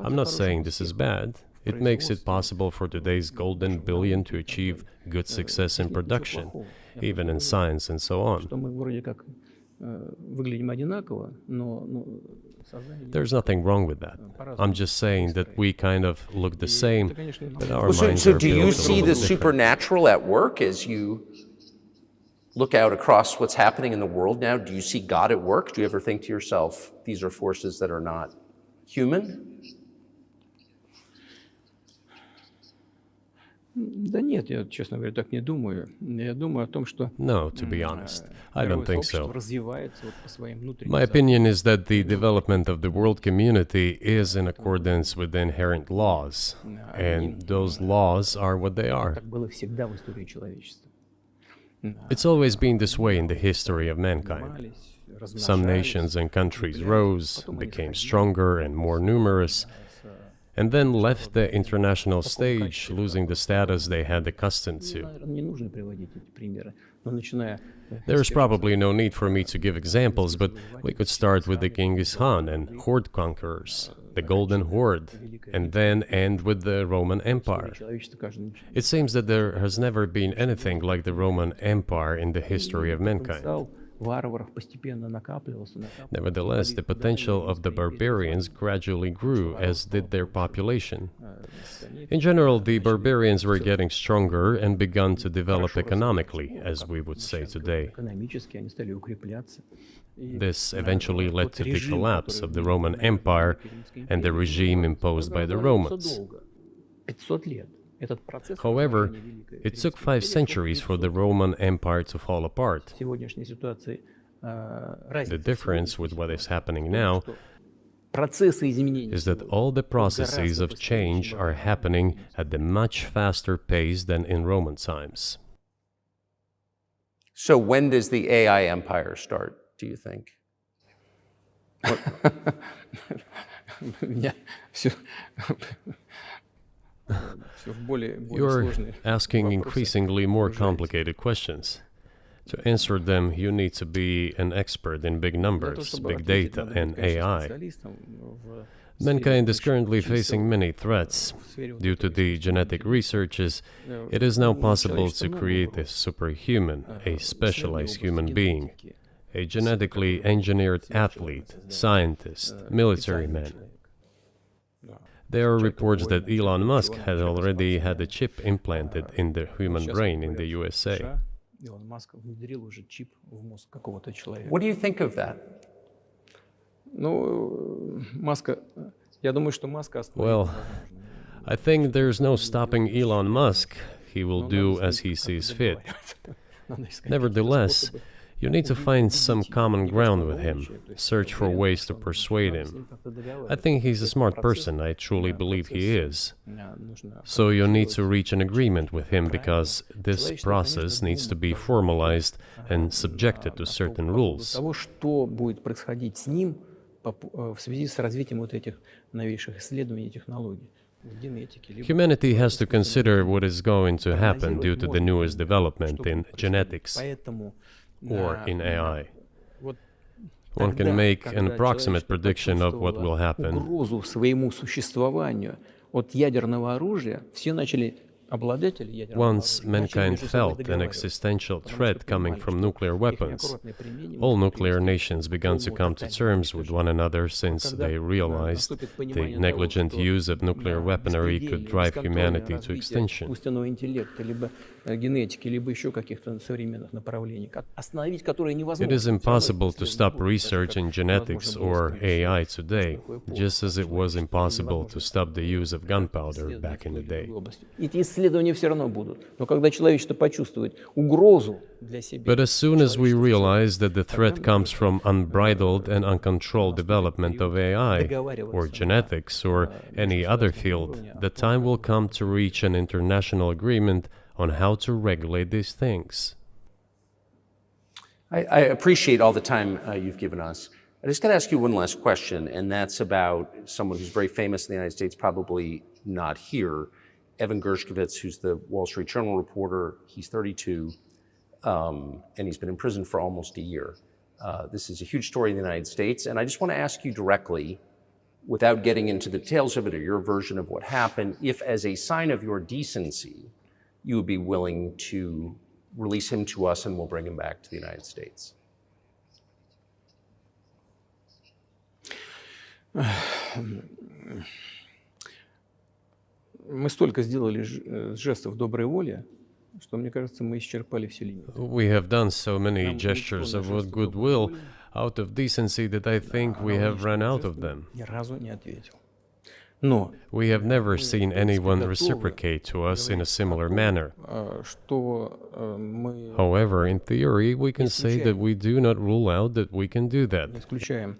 I'm not saying this is bad. It makes it possible for today's golden billion to achieve good success in production, even in science and so on. There's nothing wrong with that. I'm just saying that we kind of look the same, but our minds So are do you built a see little the different. supernatural at work as you look out across what's happening in the world now? Do you see God at work? Do you ever think to yourself, these are forces that are not human? No, to be honest, I don't think so. My opinion is that the development of the world community is in accordance with the inherent laws, and those laws are what they are. It's always been this way in the history of mankind. Some nations and countries rose, became stronger and more numerous, and then left the international stage, losing the status they had accustomed to. There's probably no need for me to give examples, but we could start with the Genghis Khan and horde conquerors, the Golden Horde, and then end with the Roman Empire. It seems that there has never been anything like the Roman Empire in the history of mankind. Nevertheless, the potential of the barbarians gradually grew, as did their population. In general, the barbarians were getting stronger and begun to develop economically, as we would say today. This eventually led to the collapse of the Roman Empire and the regime imposed by the Romans. этот процесс However, разрушения Великой it took Римской 5 империи centuries for the Roman Empire to fall apart. в сегодняшней ситуации The разница в difference сегодняшней with what is ситуации happening в том, now что процессы изменений is that сегодня all the идут processes гораздо of быстрее, change чем are во времена happening Римской. at a much faster pace than in Roman times. So when does the AI empire start, do you think? У меня все в более You're сложные asking вопросы increasingly more погружаемся. complicated questions. To answer them, you need to be an expert in big Для того, numbers, чтобы big ответить, data, надо and быть, конечно, AI. специалистом в Mankind is сфере currently чисел, facing many threats. в сфере вот Due to этого the искусственного genetic интеллекта. researches, it is now У possible человечества to много create a угроз. superhuman, a Исследования в specialized области human being, генетики, a genetically engineered athlete, scientist, military специальный man. человек. Да. There are Человек reports that воин, Elon человек Musk ученый, has человек already had a спортсмен. chip implanted in the human Сейчас brain in говорят, the что в USA. США Илон Маск внедрил уже чип в мозг какого-то человека. What do you think of that? Ну, Маска, я думаю, что Маска остановить Well, невозможно. I think there's no stopping Elon Musk. He will Но do надо as с he ним как-то sees fit. договариваться. Надо искать какие-то Nevertheless, способы you need to find some common ground with him, search for уверен, ways to что persuade надо с him. ним как-то I договариваться. think he's a Этот smart процесс, person, I truly да, believe he процесс, is. нужно So you need to формулировать reach an agreement with him правила. because this Человечество, process конечно, needs to be думает formalized and subjected to certain по поводу rules. того, что будет происходить с ним в связи с развитием вот этих новейших исследований и технологий в генетике. либо Humanity has to в consider what is going to happen due to the прогнозировать newest можно, development что in будет происходить. genetics Поэтому or in AI. вот One тогда, can make an когда approximate человечество prediction of what will почувствовало happen. угрозу своему существованию от ядерного оружия, все начали обладатели ядерного Once оружия начали mankind между собой felt an договариваться, existential потому что threat coming понимали, from что nuclear их weapons, неаккуратное применение all может nuclear привести nations к began to полному come to тотальному terms with уничтожению. one another Вот since когда they realized наступит the понимание того, negligent что use of nuclear weaponry беспредельное, could drive бесконтрольное humanity to развитие extinction. искусственного интеллекта, либо генетики, либо еще каких-то современных направлений, остановить которые It невозможно. is Всё равно impossible эти to исследования stop будут, так же, research как in genetics невозможно было or остановить AI что today, такое порох, just as it was человечество, impossible to невозможно stop the use of gunpowder исследования back in в the той или day. другой области. Эти исследования все равно будут. Но когда человечество почувствует угрозу для себя, But as soon as we человечество в целом, realize that the threat тогда мы comes from unbridled and uncontrolled development of AI, or genetics, or any other field, the time will come to reach an international agreement on how to regulate these things. I appreciate all the time you've given us. I just got to ask you one last question, and that's about someone who's very famous in the United States, probably not here, Evan Gershkovich, who's the Wall Street Journal reporter. He's 32, and he's been in prison for almost a year. This is a huge story in the United States, and I just want to ask you directly, without getting into the details of it or your version of what happened, if as a sign of your decency, you would be willing to release him to us and we'll bring him back to the United States. Мы столько сделали жестов доброй воли, что, мне кажется, мы исчерпали все лимиты. We have done so many gestures of goodwill out of decency that I think we have run out of them. Ни разу не ответил. Но We have never seen anyone reciprocate to us in a similar manner. что мы However, in theory, we can say that we do not rule out that we can do that не исключаем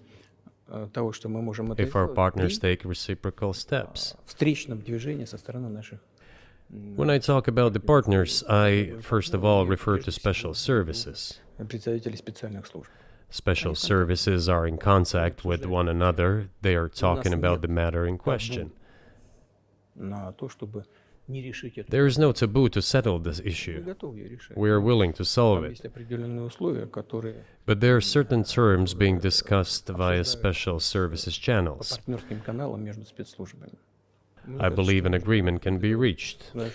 того, что мы можем это if our сделать partners при take reciprocal steps. встречном движении со стороны наших When I talk about the partners, I first of all refer to special services. представителей специальных служб. Special services are in contact with one another. They are talking about the matter in question. На то, чтобы не решить это. There is no taboo to settle this Мы issue. готовы ее решать. We are willing to solve Там it. есть определенные условия, которые But there are certain terms being discussed via special services по channels. партнерским каналам между спецслужбами. I believe an agreement can be reached. Да.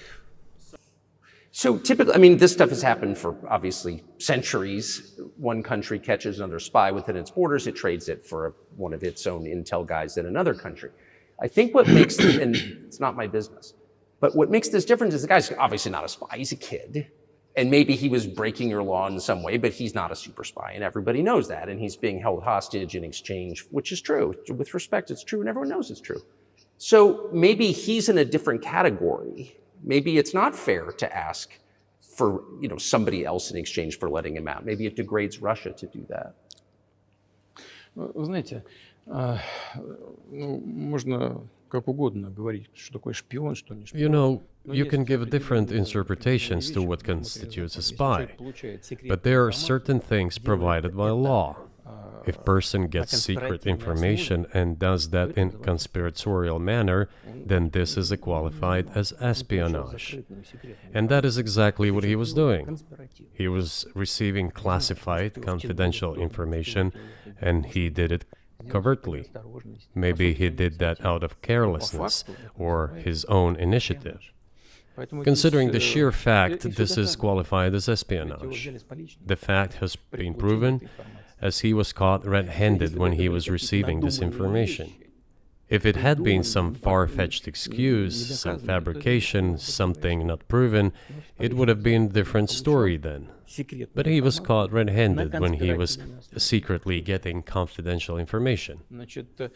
So typically, I mean, this stuff has happened for obviously centuries. One country catches another spy within its borders, it trades it for one of its own intel guys in another country. I think what makes, and it's not my business, but what makes this different is the guy's obviously not a spy, he's a kid. And maybe he was breaking your law in some way, but he's not a super spy, and everybody knows that. And he's being held hostage in exchange, which is true. With respect, it's true, and everyone knows it's true. So maybe he's in a different category maybe it's not fair to ask for somebody else in exchange for letting him out. Maybe it degrades Russia to do that. Вы знаете, можно как угодно говорить, что такое шпион, что не шпион. You know, you can give different interpretations to what constitutes a spy, but there are certain things provided by law. If a person gets secret information and does that in conspiratorial manner, then this is qualified as espionage. And that is exactly what he was doing. He was receiving classified, confidential information, and he did it covertly. Maybe he did that out of carelessness or his own initiative. Considering the sheer fact, this is qualified as espionage. The fact has been proven, as he was caught red-handed when he was receiving this information. If it had been some far-fetched excuse, some fabrication, something not proven, it would have been a different story then. But he was caught red-handed when he was secretly getting confidential information.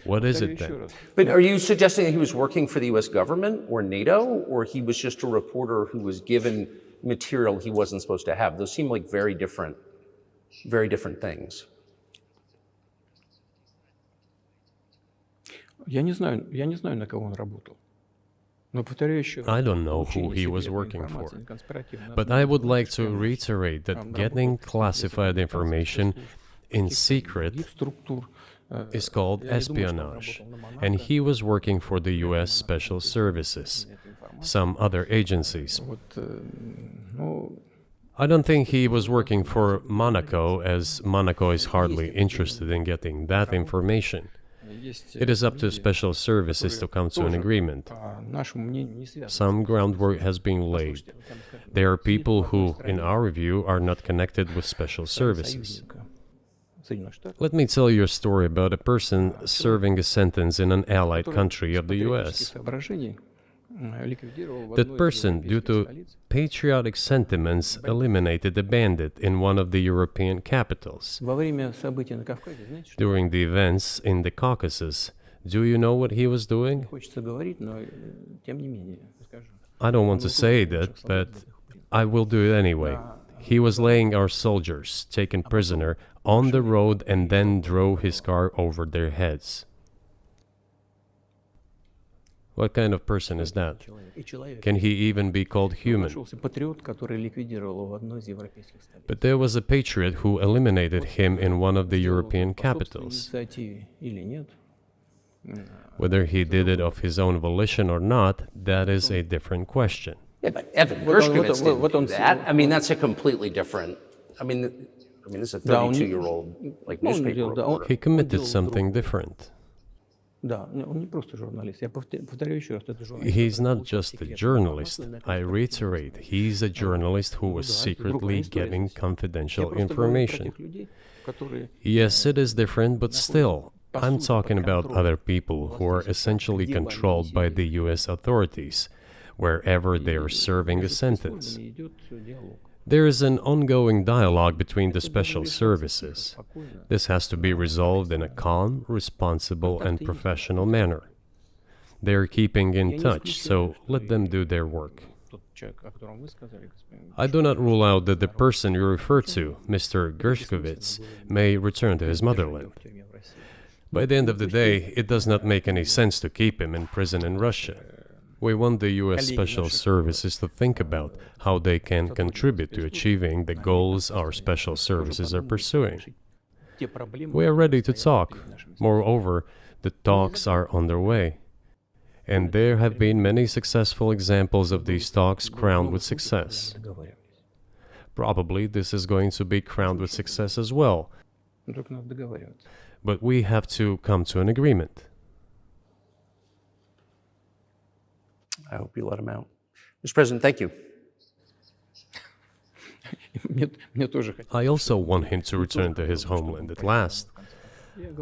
What is it then? But are you suggesting that he was working for the US government or NATO, or he was just a reporter who was given material he wasn't supposed to have? Those seem like very different things. Я не знаю, на кого он работал. Но повторяю еще. I don't know who he was working for. But I would like to reiterate that getting classified information in secret is called espionage, and he was working for the US Special Services, some other agencies. I don't think he was working for Monaco, as Monaco is hardly interested in getting that information. It is up to special services to come to an agreement. Some groundwork has been laid. There are people who, in our view, are not connected with special services. Let me tell you a story about a person serving a sentence in an allied country of the US. That person, due to patriotic sentiments, eliminated a bandit in one of the European capitals. During the events in the Caucasus, do you know what he was doing? I don't want to say that, but I will do it anyway. He was laying our soldiers, taken prisoner, on the road and then drove his car over their heads. What kind of person is that? Can he even be called human? But there was a patriot who eliminated him in one of the European capitals. Whether he did it of his own volition or not, that is a different question. Yeah, but Evan Gershkovich didn't do that. I mean, that's a completely different. I mean, this is a 32-year-old newspaper reporter. He committed something different. He's not just a journalist. I reiterate, he's a journalist who was secretly getting confidential information. Yes, it is different, but still, I'm talking about other people who are essentially controlled by the US authorities, wherever they are serving a sentence. There is an ongoing dialogue between the special services. This has to be resolved in a calm, responsible, and professional manner. They are keeping in touch, so let them do their work. I do not rule out that the person you refer to, Mr. Gershkovich, may return to his motherland. By the end of the day, it does not make any sense to keep him in prison in Russia. We want the US Special Services to think about how they can contribute to achieving the goals our special services are pursuing. We are ready to talk. Moreover, the talks are underway. And there have been many successful examples of these talks crowned with success. Probably this is going to be crowned with success as well. But we have to come to an agreement. I hope you let him out. Mr. President, thank you. I also want him to return to his homeland at last.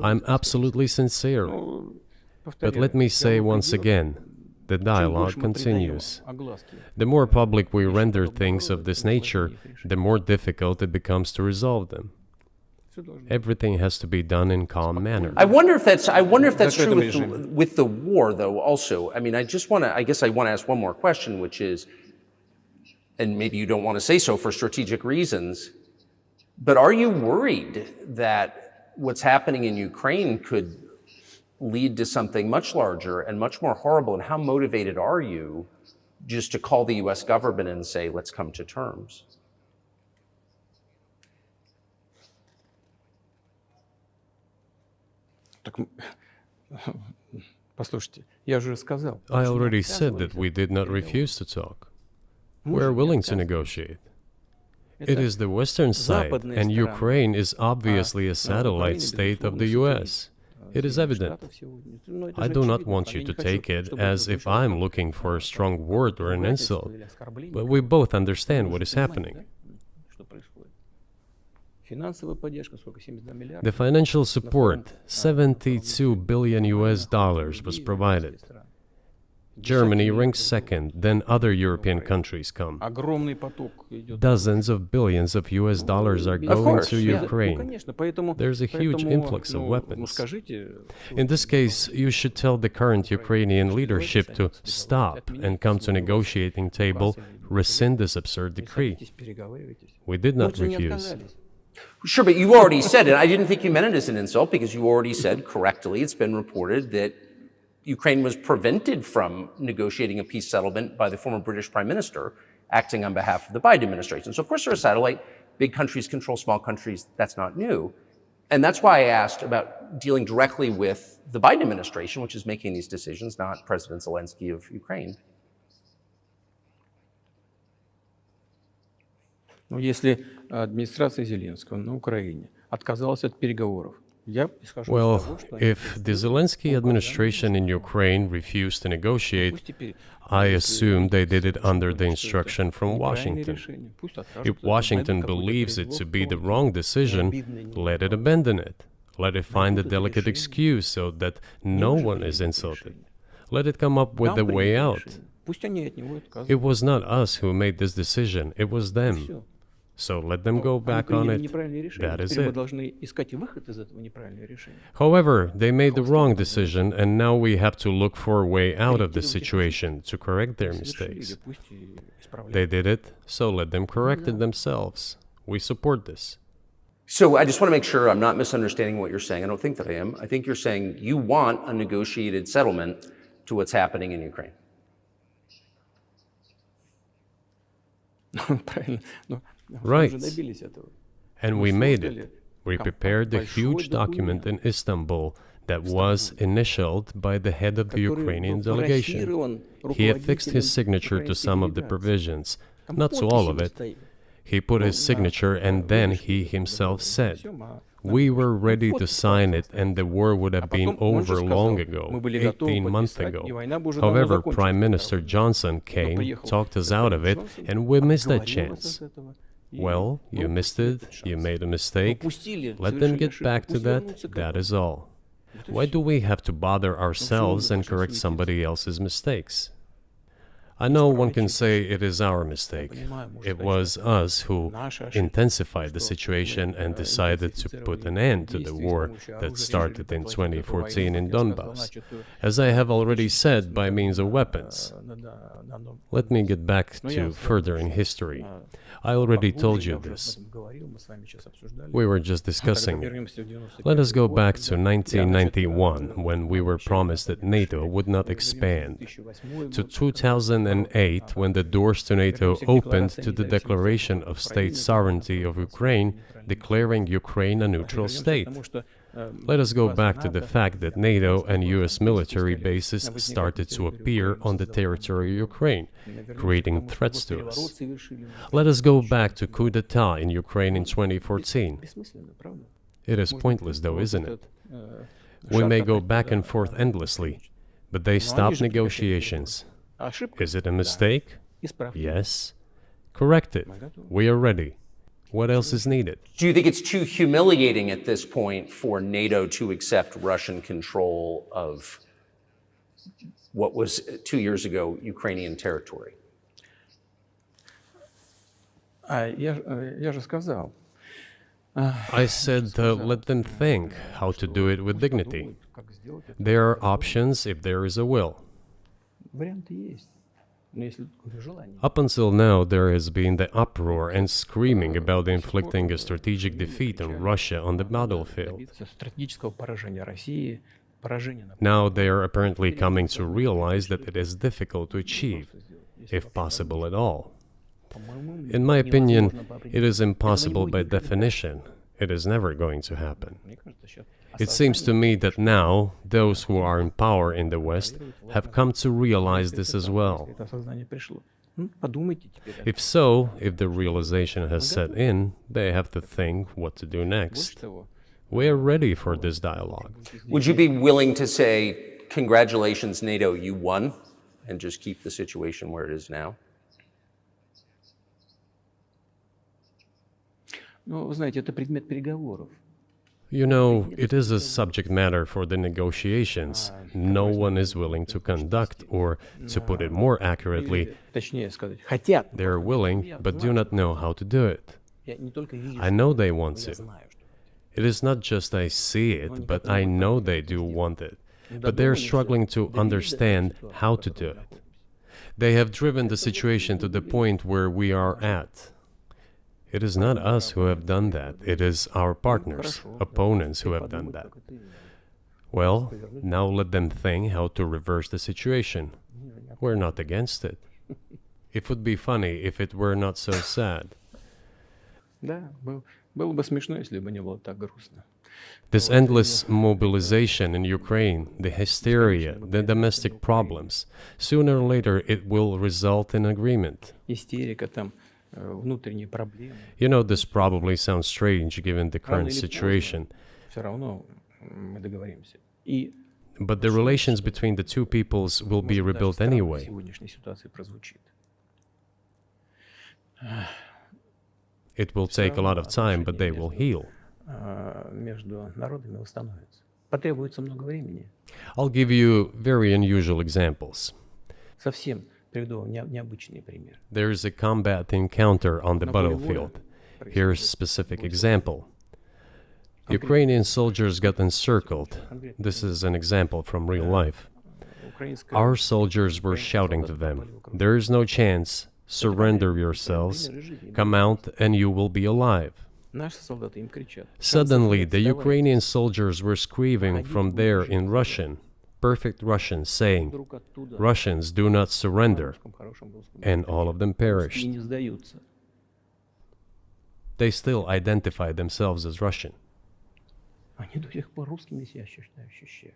I'm absolutely sincere. But let me say once again, the dialogue continues. The more public we render things of this nature, the more difficult it becomes to resolve them. Everything has to be done in calm manner. I wonder if that's true режиме. with the war, though. Also, I mean, I guess I want to ask one more question, which is, and maybe you don't want to say so for strategic reasons, but are you worried that what's happening in Ukraine could lead to something much larger and much more horrible? And how motivated are you just to call the U.S. government and say, let's come to terms? Так, послушайте, я же сказал. I already said that we did not refuse to talk. We're willing to negotiate. It is the Western side, and Ukraine is obviously a satellite state of the US. It is evident. I do not want you to take it as if I'm looking for a strong word or an insult, but we both understand what is happening. The financial support, 72 billion US dollars, was provided. Germany ranks second, then other European countries come. Dozens of billions of US dollars are going to Ukraine. There's a huge influx of weapons. In this case, you should tell the current Ukrainian leadership to stop and come to negotiating table, rescind this absurd decree. We did not refuse. Sure, but you already said it. I didn't think you meant it as an insult because you already said correctly, it's been reported that Ukraine was prevented from negotiating a peace settlement by the former British Prime Minister acting on behalf of the Biden administration. So of course they're a satellite. Big countries control small countries. That's not new. And that's why I asked about dealing directly with the Biden administration, which is making these decisions, not President Zelensky of Ukraine. Ну, если администрация Зеленского на Украине отказалась от переговоров, well, if the Zelensky administration in Ukraine refused to negotiate, I assume they did it under the instruction from Washington. If Washington believes it to be the wrong decision, let it abandon it. Let it find a delicate excuse so that no one is insulted. Let it come up with the way out. It was not us who made this decision, it was them. So let them go back on it. That is it. However, they made the wrong decision, and now we have to look for a way out of the situation to correct their mistakes. They did it, so let them correct it themselves. We support this. So I just want to make sure I'm not misunderstanding what you're saying. I don't think that I am. I think you're saying you want a negotiated settlement to what's happening in Ukraine. Right. And we made it. We prepared a huge document in Istanbul that was initialed by the head of the Ukrainian delegation. He affixed his signature to some of the provisions, not to all of it. He put his signature and then he himself said, we were ready to sign it and the war would have been over long ago, 18 months ago. However, Prime Minister Johnson came, talked us out of it, and we missed that chance. Well, you missed it, you made a mistake. Let them get back to that, that is all. Why do we have to bother ourselves and correct somebody else's mistakes? I know one can say it is our mistake. It was us who intensified the situation and decided to put an end to the war that started in 2014 in Donbass, as I have already said, by means of weapons. Let me get back to further in history. I already told you this. We were just discussing it. Let us go back to 1991, when we were promised that NATO would not expand, to 2008, when the doors to NATO opened to the declaration of state sovereignty of Ukraine, declaring Ukraine a neutral state. Let us go back to the fact that NATO and US military bases started to appear on the territory of Ukraine, creating threats to us. Let us go back to coup d'etat in Ukraine in 2014. It is pointless though, isn't it? We may go back and forth endlessly, but they stopped negotiations. Is it a mistake? Yes. Correct it. We are ready. What else is needed? Do you think it's too humiliating at this point for NATO to accept Russian control of what was 2 years ago Ukrainian territory? Я же сказал, I said, let them think how to do it with dignity. There are options if there is a will. Варианты есть. Но если говорю, желание. Up until now, there has been the uproar and screaming about inflicting a strategic defeat on Russia on the battlefield. Добиться стратегического поражения России, поражения на Now they are apparently coming to realize that it is difficult to achieve, if possible at all. In my opinion, it is impossible by definition. It is never going to happen. Мне кажется, сейчас It seems to me that now those who are in power in the West have come to realize this as well. это осознание пришло. Подумайте теперь. If so, if the realization has set in, they have to think what to do next. Больше того, We are ready for this dialogue. Would you be willing to say, congratulations, NATO, you won, and just keep the situation where it is now? ну, вы знаете, это предмет переговоров. You know, it is a subject matter for the negotiations. No one is willing to conduct, or, to put it more accurately, Точнее сказать, хотят. they are willing but do not know how to do it. Я не только вижу, I know they want я to. знаю, что It is not just I see it, but I know they do want it. But they are struggling to understand how to do it. They have driven the situation to the point where we are at. It is not us who have done that. It is our partners, opponents who have done that. Well, now let them think how to reverse the situation. We're not against it. It would be funny if it were not so sad. Да, было бы смешно, если бы не было так грустно. This endless mobilization in Ukraine, the hysteria, the domestic problems, sooner or later it will result in agreement. Истерика, там, внутренние проблемы. You know, this probably sounds strange given the current situation, Все равно мы договоримся. И but the relations between the two peoples will be может, даже rebuilt странно в anyway. сегодняшней ситуации прозвучит. It will take a lot of time, but they will heal. Между народами восстановится. Потребуется много времени. I'll give you very unusual examples. Совсем приведу вам необычный пример. There is a combat encounter on the battlefield. Here's a specific example. Ukrainian soldiers got encircled. This is an example from real life. Our soldiers were shouting to them, "There is no chance. Surrender yourselves. Come out and you will be alive." Наши солдаты им кричат. Suddenly, the Ukrainian soldiers were screaming from there in Russian, perfect Russian, saying, Вдруг оттуда "Russians, do not surrender." хорошем русском And all of them и perished. не сдаются. They still identified themselves as Russian. Они до сих пор русскими себя ощущают.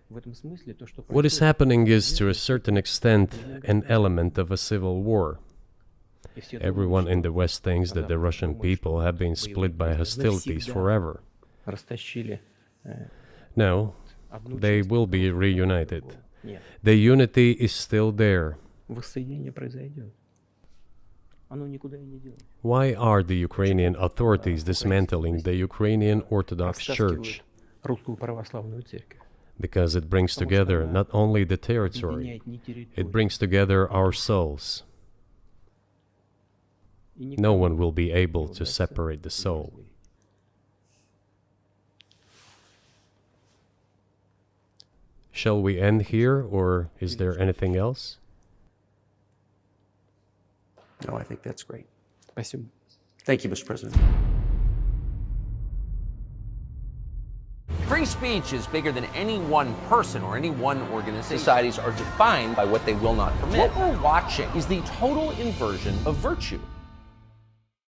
В этом смысле то, что What is happening is, to a certain extent, an element of a civil war. Everyone in the West thinks that the Russian people have been split by hostilities forever. растащили No, they will be reunited. Нет, The unity is still there. воссоединение произойдет. Оно никуда и не делось. Why are the Ukrainian authorities dismantling the Ukrainian Orthodox Church? Растаскивают русскую православную церковь. Because it brings together not only the territory, Объединяет не территорию. it brings together our souls. И никому No one will be able не to удастся separate the их soul. разделить. Shall we end here, or is there anything else? No, I think that's great. Спасибо. Thank you, Mr. President. Free speech is bigger than any one person or any one organization. Societies are defined by what they will not permit. What we're watching is the total inversion of virtue.